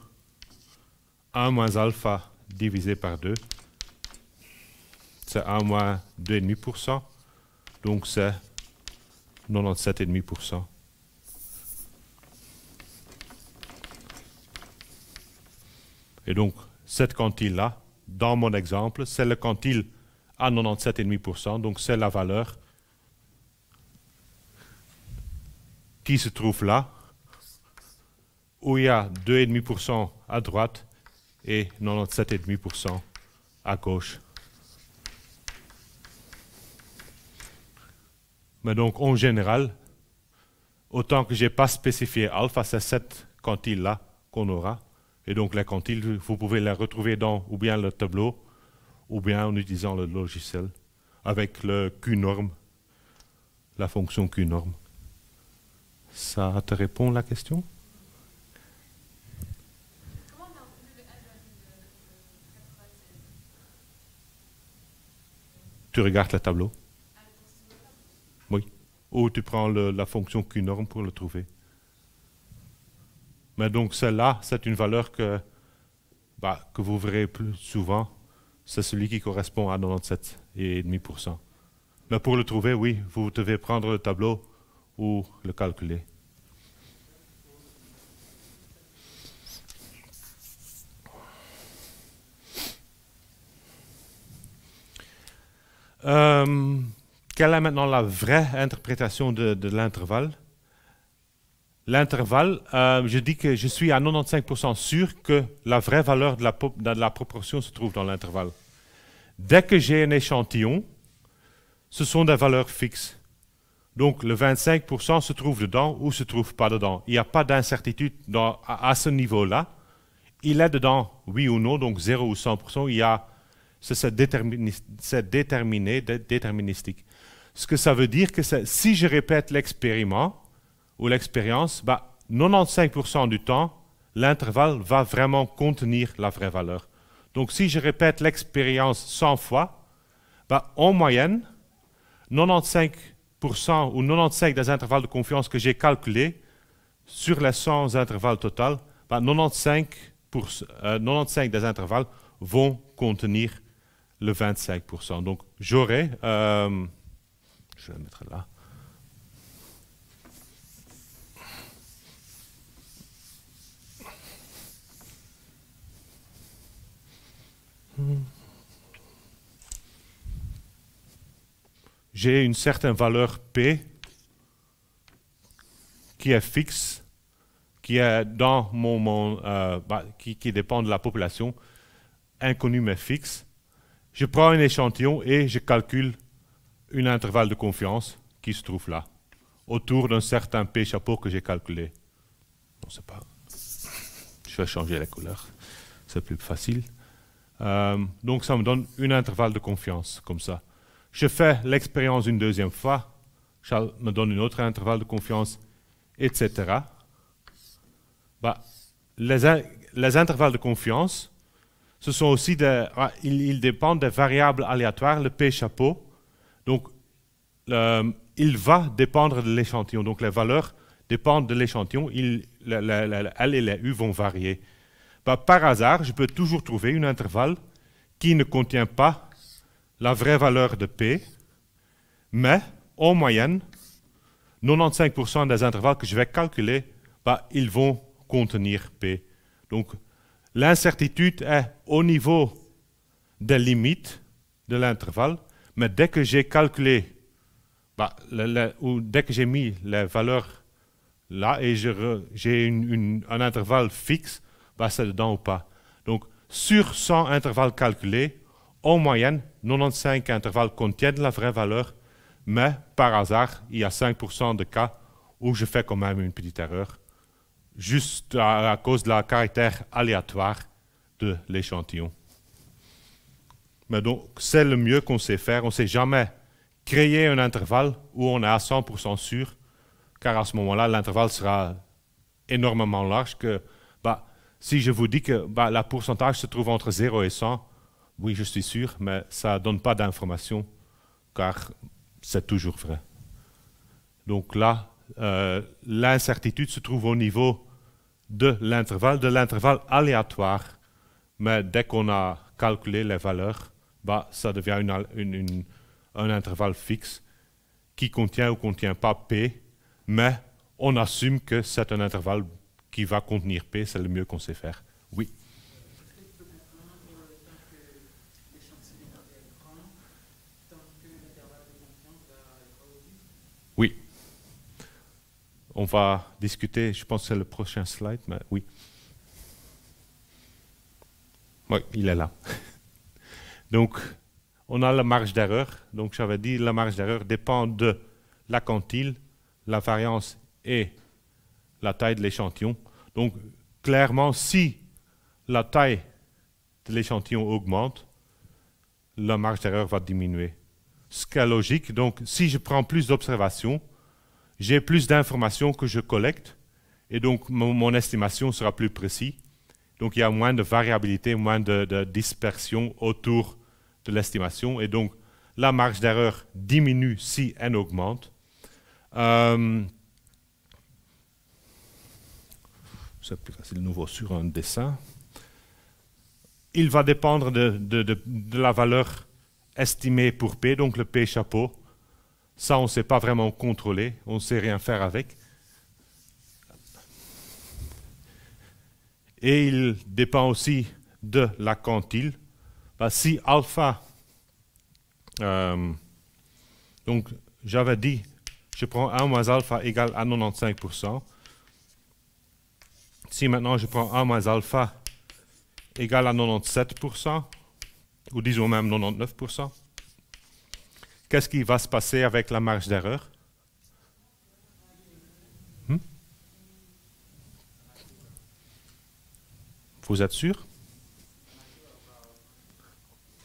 1 moins alpha divisé par 2, c'est 1 moins 2,5%, donc c'est 97,5%. Et donc, cette quantile-là, dans mon exemple, c'est le quantile à 97,5%, donc c'est la valeur qui se trouve là, où il y a 2,5% à droite et 97,5% à gauche. Mais donc, en général, autant que je n'ai pas spécifié alpha, c'est cette quantile-là qu'on aura. Et donc, les quantiles, vous pouvez les retrouver dans ou bien le tableau, ou bien en utilisant le logiciel, avec le Q-norm, la fonction Q-norm. Ça te répond la question? Comment on a obtenu le 1,96? Tu regardes le tableau. Oui. Ou tu prends la fonction Q-norm pour le trouver. Mais donc celle-là, c'est une valeur que vous verrez plus souvent. C'est celui qui correspond à 97,5%. Mais pour le trouver, oui, vous devez prendre le tableau ou le calculer. Quelle est maintenant la vraie interprétation de l'intervalle? L'intervalle, je dis que je suis à 95% sûr que la vraie valeur de la proportion se trouve dans l'intervalle. Dès que j'ai un échantillon, ce sont des valeurs fixes. Donc le 25% se trouve dedans ou se trouve pas dedans. Il n'y a pas d'incertitude à ce niveau-là. Il est dedans, oui ou non, donc 0 ou 100%. Il y a c'est déterministique. Ce que ça veut dire que si je répète l'expériment ou l'expérience, bah, 95% du temps, l'intervalle va vraiment contenir la vraie valeur. Donc si je répète l'expérience 100 fois, bah, en moyenne, 95% ou 95 des intervalles de confiance que j'ai calculés sur les 100 intervalles total, bah, 95 des intervalles vont contenir le 25%. Donc j'aurai, je vais le mettre là. J'ai une certaine valeur P qui est fixe, qui est dans qui dépend de la population, inconnue mais fixe. Je prends un échantillon et je calcule un intervalle de confiance qui se trouve là, autour d'un certain P chapeau que j'ai calculé. Non, c'est pas. Je vais changer la couleur, c'est plus facile. Donc ça me donne un intervalle de confiance, comme ça. Je fais l'expérience une deuxième fois, ça me donne un autre intervalle de confiance, etc. Bah, les intervalles de confiance, ce sont aussi ils dépendent des variables aléatoires, le P chapeau. Donc, il va dépendre de l'échantillon. Donc, les valeurs dépendent de l'échantillon. L et les U vont varier. Bah, par hasard, je peux toujours trouver un intervalle qui ne contient pas la vraie valeur de P, mais en moyenne, 95% des intervalles que je vais calculer, bah, ils vont contenir P. Donc, l'incertitude est au niveau des limites de l'intervalle, mais dès que j'ai calculé, bah, ou dès que j'ai mis les valeurs là et j'ai un intervalle fixe, bah, c'est dedans ou pas. Donc, sur 100 intervalles calculés, en moyenne, 95 intervalles contiennent la vraie valeur, mais par hasard, il y a 5% de cas où je fais quand même une petite erreur, juste à cause de la caractère aléatoire de l'échantillon. Mais donc, c'est le mieux qu'on sait faire. On ne sait jamais créer un intervalle où on est à 100% sûr, car à ce moment-là, l'intervalle sera énormément large. Bah, si je vous dis que la pourcentage se trouve entre 0 et 100, oui, je suis sûr, mais ça ne donne pas d'information, car c'est toujours vrai. Donc là, l'incertitude se trouve au niveau de l'intervalle aléatoire, mais dès qu'on a calculé les valeurs, bah, ça devient un intervalle fixe qui contient ou ne contient pas P, mais on assume que c'est un intervalle qui va contenir P, c'est le mieux qu'on sait faire. Oui. Oui. On va discuter, je pense que c'est le prochain slide, mais oui. Oui, il est là. Donc, on a la marge d'erreur. Donc, j'avais dit la marge d'erreur dépend de la quantile, la variance et la taille de l'échantillon. Donc, clairement, si la taille de l'échantillon augmente, la marge d'erreur va diminuer. Ce qui est logique. Donc, si je prends plus d'observations, j'ai plus d'informations que je collecte, et donc mon estimation sera plus précise. Donc, il y a moins de variabilité, moins de dispersion autour de l'estimation, et donc la marge d'erreur diminue si n augmente. C'est plus facile de nouveau sur un dessin. Il va dépendre de la valeur estimée pour P, donc le P chapeau. Ça, on ne sait pas vraiment contrôler, on ne sait rien faire avec. Et il dépend aussi de la quantile. Si alpha, donc j'avais dit, je prends 1 moins alpha égale à 95%. Si maintenant je prends 1 moins alpha égale à 97%, ou disons même 99%, qu'est-ce qui va se passer avec la marge d'erreur? Vous êtes sûr?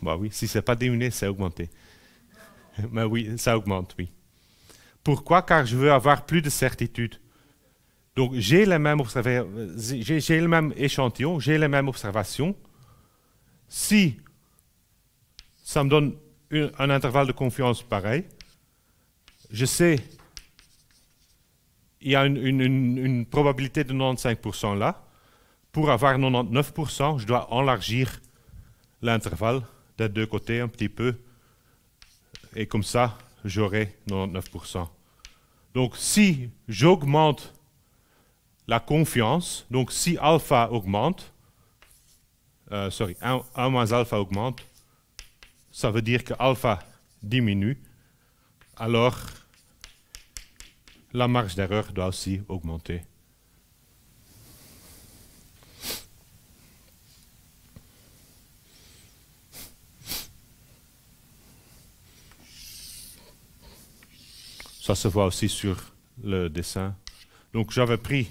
Bah oui, si ce n'est pas diminué, c'est augmenté. Mais oui, ça augmente, oui. Pourquoi? Car je veux avoir plus de certitude. Donc, j'ai le même échantillon, j'ai les mêmes observations. Si ça me donne un intervalle de confiance pareil, je sais il y a une probabilité de 95% là. Pour avoir 99%, je dois élargir l'intervalle des deux côtés un petit peu. Et comme ça, j'aurai 99%. Donc, si j'augmente la confiance, donc si alpha augmente, 1 moins alpha augmente, ça veut dire que alpha diminue, alors la marge d'erreur doit aussi augmenter. Ça se voit aussi sur le dessin. Donc j'avais pris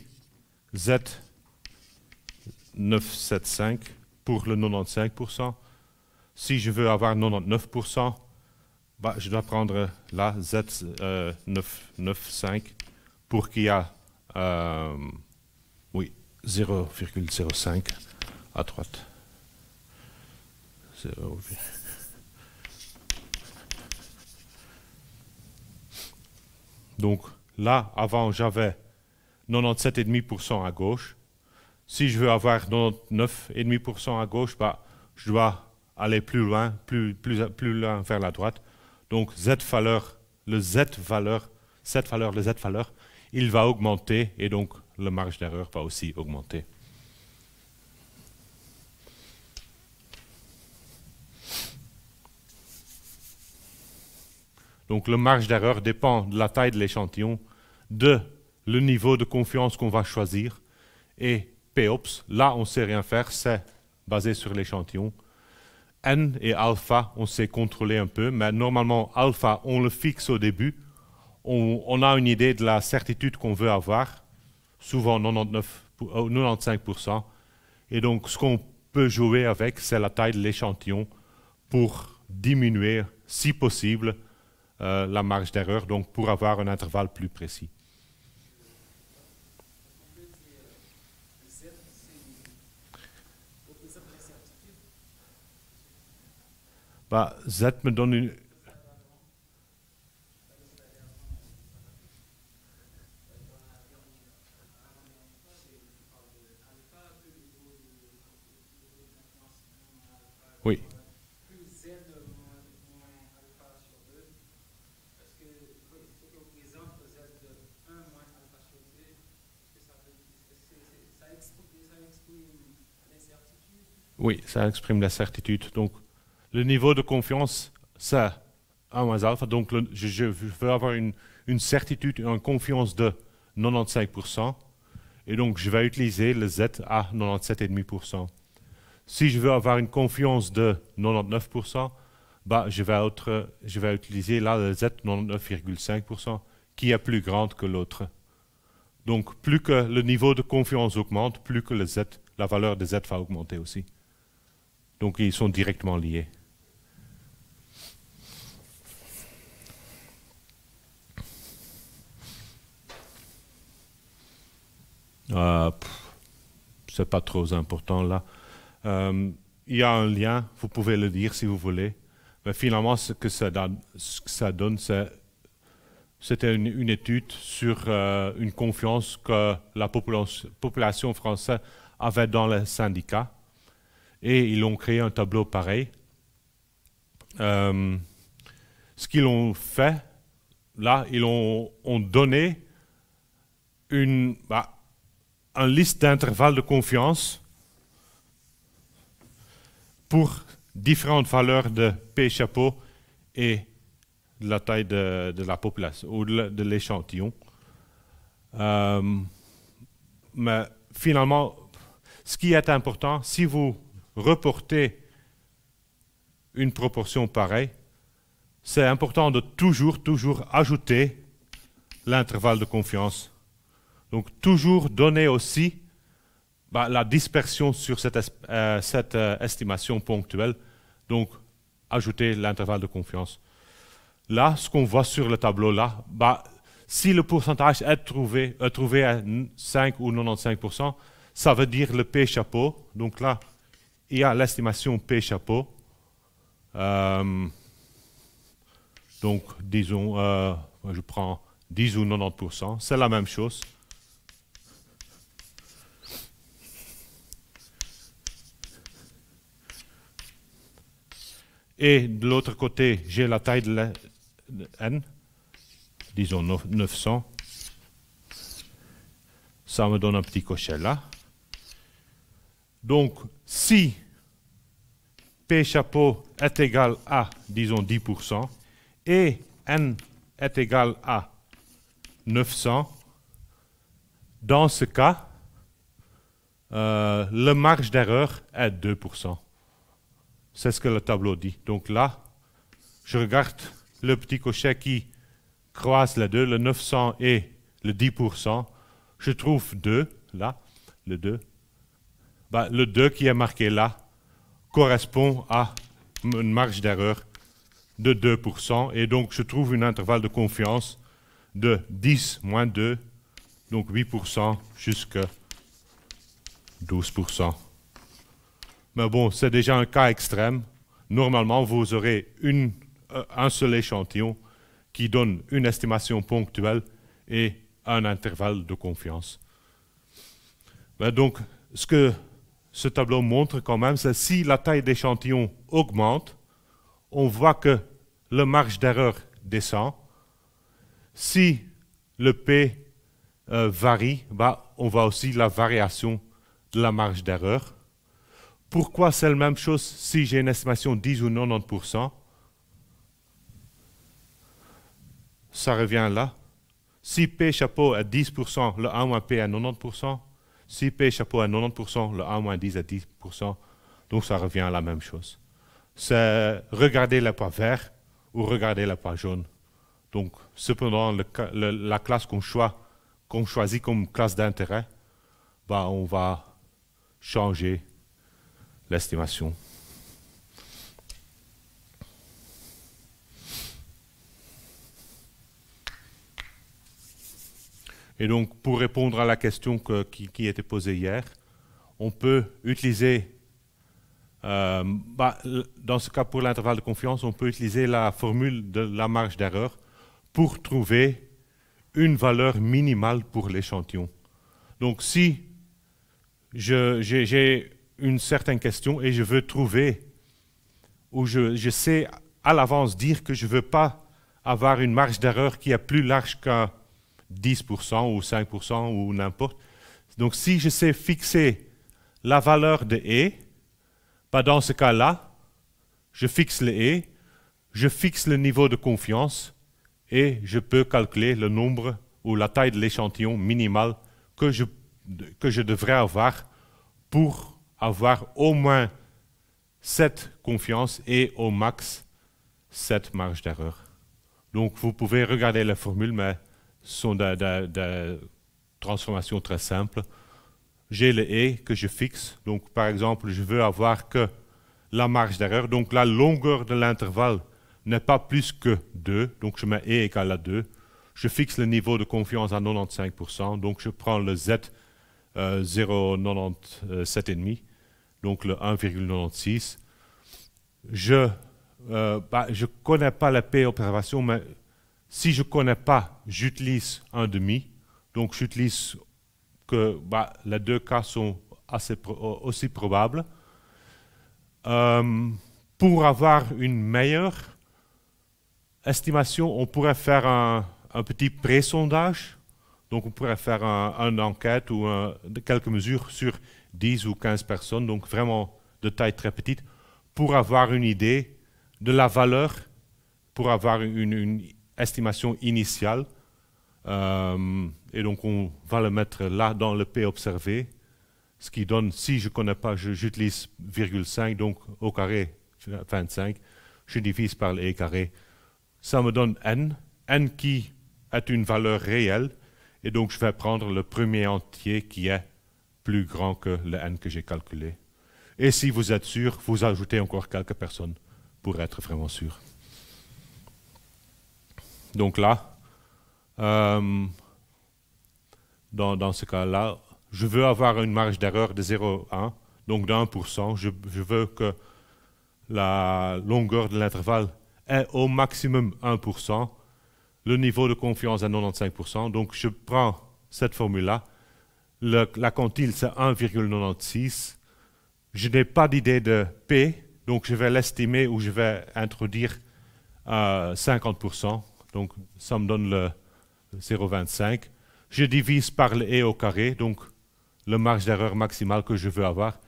Z975 pour le 95%. Si je veux avoir 99%, bah, je dois prendre là Z995 pour qu'il y ait 0,05 à droite. 0. Donc là, avant, j'avais 97,5% à gauche. Si je veux avoir 99,5% à gauche, bah, je dois aller plus loin, plus loin vers la droite. Donc le Z valeur, il va augmenter et donc la marge d'erreur va aussi augmenter. Donc la marge d'erreur dépend de la taille de l'échantillon, de le niveau de confiance qu'on va choisir et POPS, là on ne sait rien faire, c'est basé sur l'échantillon. N et alpha, on sait contrôler un peu, mais normalement alpha, on le fixe au début. On a une idée de la certitude qu'on veut avoir, souvent 95%. Et donc ce qu'on peut jouer avec, c'est la taille de l'échantillon pour diminuer, si possible, la marge d'erreur, donc pour avoir un intervalle plus précis. Bah, Z me donne une... Oui. Oui, ça exprime la certitude. Donc, le niveau de confiance, c'est 1 moins alpha. Donc, je veux avoir une certitude, une confiance de 95%. Et donc, je vais utiliser le Z à 97,5%. Si je veux avoir une confiance de 99%, bah, je vais utiliser là le Z 99,5% qui est plus grande que l'autre. Donc, plus que le niveau de confiance augmente, plus que le Z, la valeur de Z va augmenter aussi. Donc, ils sont directement liés. C'est pas trop important là. Il y a un lien, vous pouvez le lire si vous voulez. Mais finalement, ce que ça donne, c'était une étude sur une confiance que la population française avait dans les syndicats. Et ils ont créé un tableau pareil. Ce qu'ils ont fait, là, ils ont donné une liste d'intervalles de confiance pour différentes valeurs de P chapeau et de la taille de la population ou de l'échantillon. Mais finalement, ce qui est important, si vous reportez une proportion pareille, c'est important de toujours ajouter l'intervalle de confiance. Donc, toujours donner aussi la dispersion sur cette estimation ponctuelle. Donc, ajouter l'intervalle de confiance. Là, ce qu'on voit sur le tableau là, si le pourcentage est trouvé à 5 ou 95%, ça veut dire le P chapeau. Donc là, il y a l'estimation P chapeau. Donc, disons, je prends 10 ou 90%, c'est la même chose. Et de l'autre côté, j'ai la taille de n, disons 900. Ça me donne un petit crochet là. Donc, si P chapeau est égal à, disons, 10%, et n est égal à 900, dans ce cas, le marge d'erreur est 2%. C'est ce que le tableau dit. Donc là, je regarde le petit crochet qui croise les deux, le 900 et le 10%. Je trouve 2, là, le 2. Le 2 qui est marqué là correspond à une marge d'erreur de 2%. Et donc, je trouve un intervalle de confiance de 10 moins 2, donc 8% jusqu'à 12%. Mais bon, c'est déjà un cas extrême. Normalement, vous aurez un seul échantillon qui donne une estimation ponctuelle et un intervalle de confiance. Mais donc, ce que ce tableau montre quand même, c'est si la taille d'échantillon augmente, on voit que le marge d'erreur descend. Si le P varie, on voit aussi la variation de la marge d'erreur. Pourquoi c'est la même chose si j'ai une estimation 10 ou 90%? Ça revient là. Si P chapeau est 10%, le 1 moins P est 90%. Si P chapeau est 90%, le 1 moins 10 est 10%. Donc ça revient à la même chose. C'est regarder le poids vert ou regarder le poids jaune. Donc cependant, la classe qu'on choisit comme classe d'intérêt, on va changer l'estimation. Et donc, pour répondre à la question qui était posée hier, on peut utiliser, dans ce cas pour l'intervalle de confiance, on peut utiliser la formule de la marge d'erreur pour trouver une valeur minimale pour l'échantillon. Donc, si j'ai une certaine question et je veux trouver, ou je sais à l'avance dire que je ne veux pas avoir une marge d'erreur qui est plus large qu'un 10% ou 5% ou n'importe. Donc si je sais fixer la valeur de E, dans ce cas-là, je fixe le E, je fixe le niveau de confiance et je peux calculer le nombre ou la taille de l'échantillon minimal que je devrais avoir pour avoir au moins cette confiance et au max cette marge d'erreur. Donc vous pouvez regarder la formule, mais ce sont des transformations très simples. J'ai le E que je fixe. Donc par exemple, je veux avoir que la marge d'erreur, donc la longueur de l'intervalle n'est pas plus que 2, donc je mets E égale à 2. Je fixe le niveau de confiance à 95%, donc je prends le Z 0,97,5, donc le 1,96. Je ne connais pas la P observation, mais si je ne connais pas, j'utilise un demi. Donc j'utilise que les deux cas sont aussi probables. Pour avoir une meilleure estimation, on pourrait faire un petit pré-sondage. Donc on pourrait faire une enquête ou quelques mesures sur 10 ou 15 personnes, donc vraiment de taille très petite, pour avoir une idée de la valeur, pour avoir une estimation initiale. Et donc on va le mettre là dans le P observé, ce qui donne, si je ne connais pas, j'utilise 0,5, donc au carré 25, je divise par le E carré. Ça me donne N qui est une valeur réelle, et donc je vais prendre le premier entier qui est plus grand que le N que j'ai calculé. Et si vous êtes sûr, vous ajoutez encore quelques personnes pour être vraiment sûr. Donc là, dans ce cas-là, je veux avoir une marge d'erreur de 0,1, donc de 1%. Je veux que la longueur de l'intervalle est au maximum 1%, le niveau de confiance à 95%. Donc je prends cette formule-là. La quantile, c'est 1,96. Je n'ai pas d'idée de P, donc je vais l'estimer ou je vais introduire 50%. Donc ça me donne le 0,25. Je divise par le E au carré, donc la marge d'erreur maximale que je veux avoir.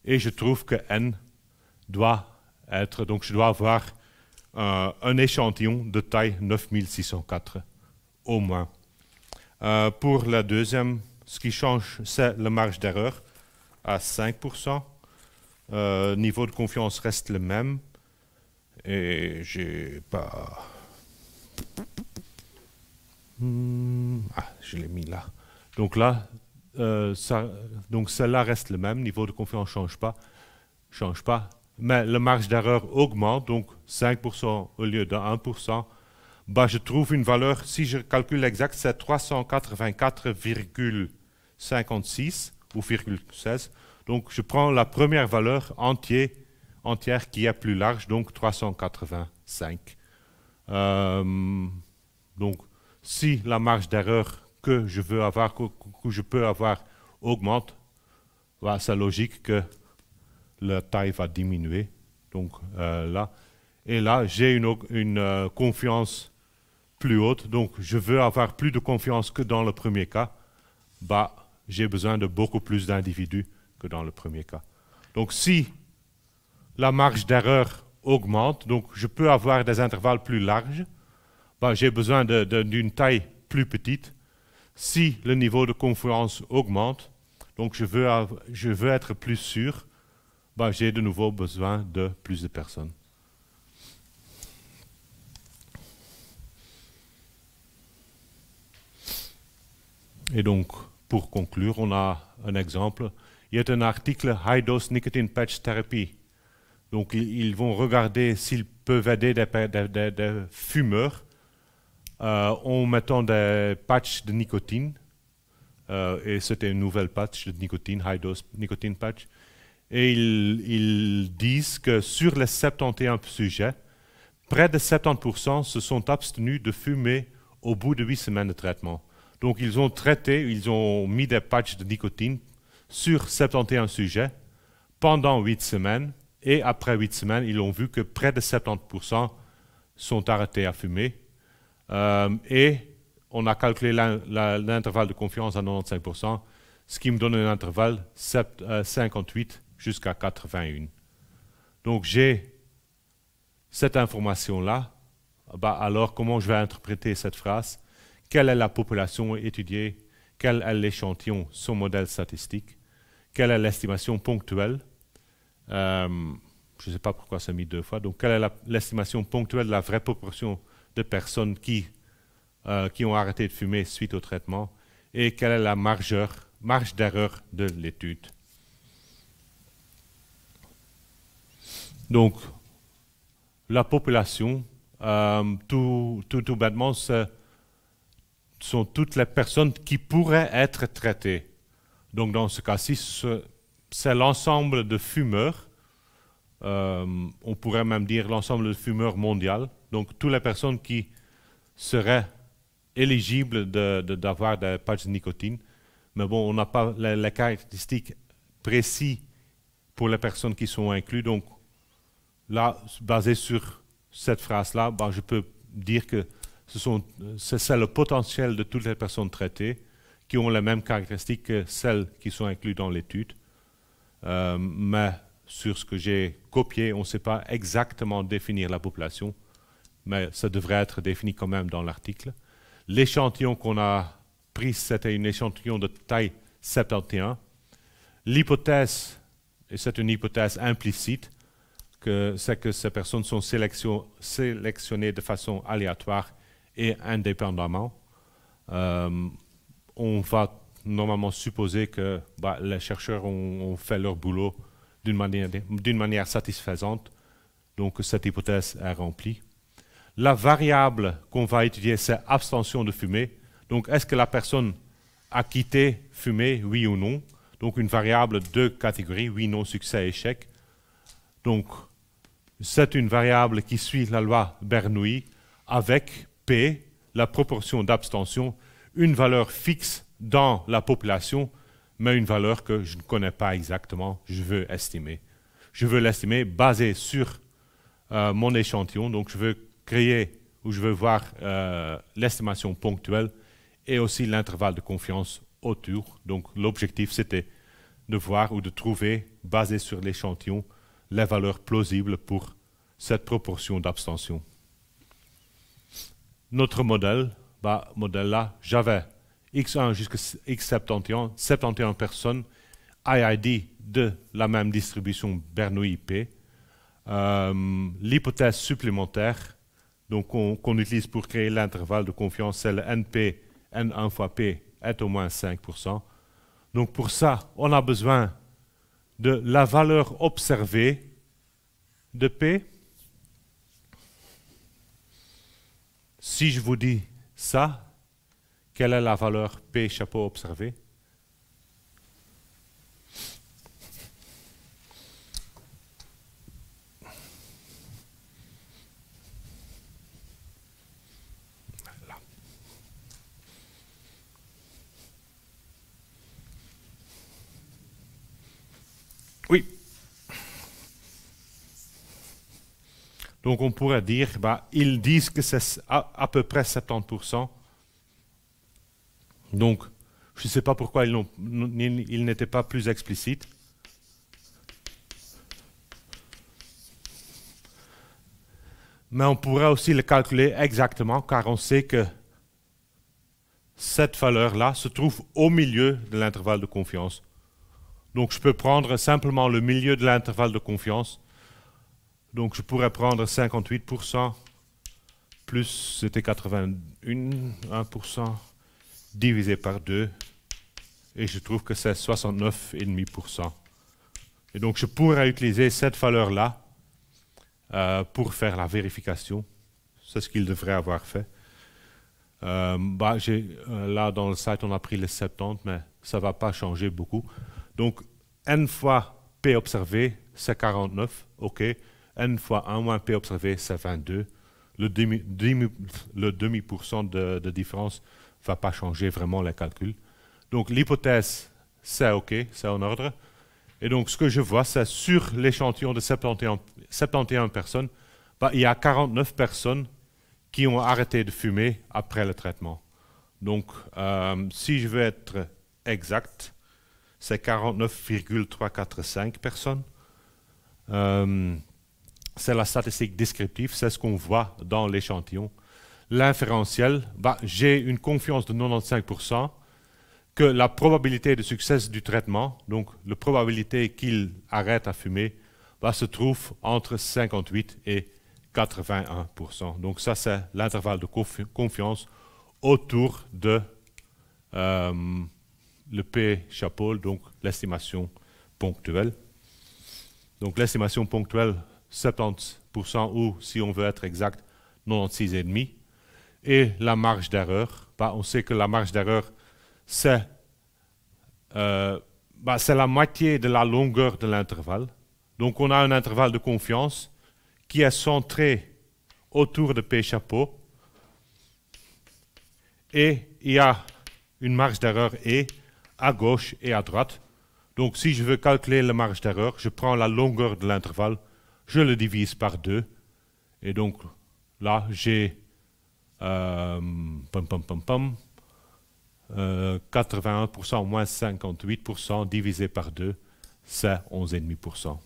Et je trouve que N doit être, donc je dois avoir un échantillon de taille 9604 au moins. Pour la deuxième, ce qui change, c'est la marge d'erreur à 5%. Niveau de confiance reste le même. Et j'ai pas... je l'ai mis là. Donc là, donc celle-là reste le même. Niveau de confiance change pas. Mais la marge d'erreur augmente, donc 5% au lieu de 1%. Bah, je trouve une valeur, si je calcule exact, c'est 384,56 ou 0,16. Donc je prends la première valeur entière qui est plus large, donc 385. Donc si la marge d'erreur que je veux avoir, que je peux avoir, augmente, bah, c'est logique que la taille va diminuer. Donc là, et là j'ai une confiance plus haute, donc je veux avoir plus de confiance que dans le premier cas. Bah, j'ai besoin de beaucoup plus d'individus que dans le premier cas. Donc si la marge d'erreur augmente, donc je peux avoir des intervalles plus larges, bah, j'ai besoin d'une taille plus petite. Si le niveau de confiance augmente, donc je veux être plus sûr, bah, j'ai de nouveau besoin de plus de personnes. Et donc, pour conclure, on a un exemple. Il y a un article High Dose Nicotine Patch Therapy. Donc, ils vont regarder s'ils peuvent aider des fumeurs en mettant des patchs de nicotine. Et c'était une nouvelle patch de nicotine, High Dose Nicotine Patch. Et ils disent que sur les 71 sujets, près de 70% se sont abstenus de fumer au bout de 8 semaines de traitement. Donc ils ont mis des patchs de nicotine sur 71 sujets pendant 8 semaines. Et après 8 semaines, ils ont vu que près de 70% sont arrêtés à fumer. Et on a calculé l'intervalle de confiance à 95%, ce qui me donne un intervalle 58 jusqu'à 81. Donc j'ai cette information-là. Bah, alors comment je vais interpréter cette phrase? Quelle est la population étudiée? Quel est l'échantillon, son modèle statistique? Quelle est l'estimation ponctuelle? Je ne sais pas pourquoi ça mis deux fois. Donc, quelle est l'estimation ponctuelle de la vraie proportion de personnes qui ont arrêté de fumer suite au traitement? Et quelle est la marge d'erreur de l'étude? Donc, la population, tout bêtement, sont toutes les personnes qui pourraient être traitées. Donc dans ce cas-ci, c'est l'ensemble de fumeurs, on pourrait même dire l'ensemble de fumeurs mondial, donc toutes les personnes qui seraient éligibles d'avoir des patchs de nicotine. Mais bon, on n'a pas les caractéristiques précises pour les personnes qui sont incluses. Donc là, basé sur cette phrase-là, ben, je peux dire que c'est le potentiel de toutes les personnes traitées qui ont les mêmes caractéristiques que celles qui sont incluses dans l'étude. Mais sur ce que j'ai copié, on ne sait pas exactement définir la population, mais ça devrait être défini quand même dans l'article. L'échantillon qu'on a pris, c'était un échantillon de taille 71. L'hypothèse, et c'est une hypothèse implicite, c'est que ces personnes sont sélectionnées de façon aléatoire et indépendamment. On va normalement supposer que les chercheurs ont fait leur boulot d'une manière satisfaisante donc cette hypothèse est remplie. La variable qu'on va étudier, c'est abstention de fumer. Donc, est-ce que la personne a quitté fumer, oui ou non? Donc, une variable de catégorie, oui, non, succès, échec. Donc, c'est une variable qui suit la loi Bernoulli avec P, la proportion d'abstention, une valeur fixe dans la population, mais une valeur que je ne connais pas exactement, je veux estimer. Je veux l'estimer basé sur mon échantillon, donc je veux créer ou je veux voir l'estimation ponctuelle et aussi l'intervalle de confiance autour. Donc l'objectif c'était de voir ou de trouver, basé sur l'échantillon, les valeurs plausibles pour cette proportion d'abstention. Notre modèle, modèle là, j'avais X1 jusqu'à X71, 71 personnes, IID de la même distribution Bernoulli-P. L'hypothèse supplémentaire donc qu'on utilise pour créer l'intervalle de confiance, c'est le NP, N1 fois P est au moins 5%. Donc pour ça, on a besoin de la valeur observée de P. Si je vous dis ça, quelle est la valeur P chapeau observée? Là. Oui. Donc on pourrait dire, ils disent que c'est à peu près 70%. Donc, je ne sais pas pourquoi ils n'étaient pas plus explicites. Mais on pourrait aussi le calculer exactement, car on sait que cette valeur-là se trouve au milieu de l'intervalle de confiance. Donc, je peux prendre simplement le milieu de l'intervalle de confiance. Donc, je pourrais prendre 58% plus, c'était 81%, divisé par 2, et je trouve que c'est 69,5%. Et donc, je pourrais utiliser cette valeur-là pour faire la vérification. C'est ce qu'il devrait avoir fait. Là, dans le site, on a pris les 70, mais ça ne va pas changer beaucoup. Donc, n fois P observé, c'est 49, OK. N fois 1 moins P observé, c'est 22. Le demi% de différence ne va pas changer vraiment les calculs. Donc, l'hypothèse, c'est OK, c'est en ordre. Et donc, ce que je vois, c'est sur l'échantillon de 71 personnes, il y a 49 personnes qui ont arrêté de fumer après le traitement. Donc, si je veux être exact, c'est 49,345 personnes. C'est la statistique descriptive, c'est ce qu'on voit dans l'échantillon. L'inférentiel, j'ai une confiance de 95%, que la probabilité de succès du traitement, donc la probabilité qu'il arrête à fumer, se trouve entre 58 et 81%. Donc ça, c'est l'intervalle de confiance autour de le P chapeau, donc l'estimation ponctuelle. Donc l'estimation ponctuelle, 70% ou, si on veut être exact, 96,5%. Et la marge d'erreur, on sait que la marge d'erreur, c'est la moitié de la longueur de l'intervalle. Donc on a un intervalle de confiance qui est centré autour de P chapeau. Et il y a une marge d'erreur E à gauche et à droite. Donc si je veux calculer la marge d'erreur, je prends la longueur de l'intervalle, je le divise par 2. Et donc là, j'ai 81% moins 58% divisé par 2, c'est 11,5%.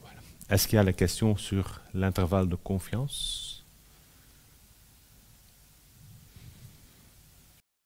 Voilà. Est-ce qu'il y a des questions sur l'intervalle de confiance?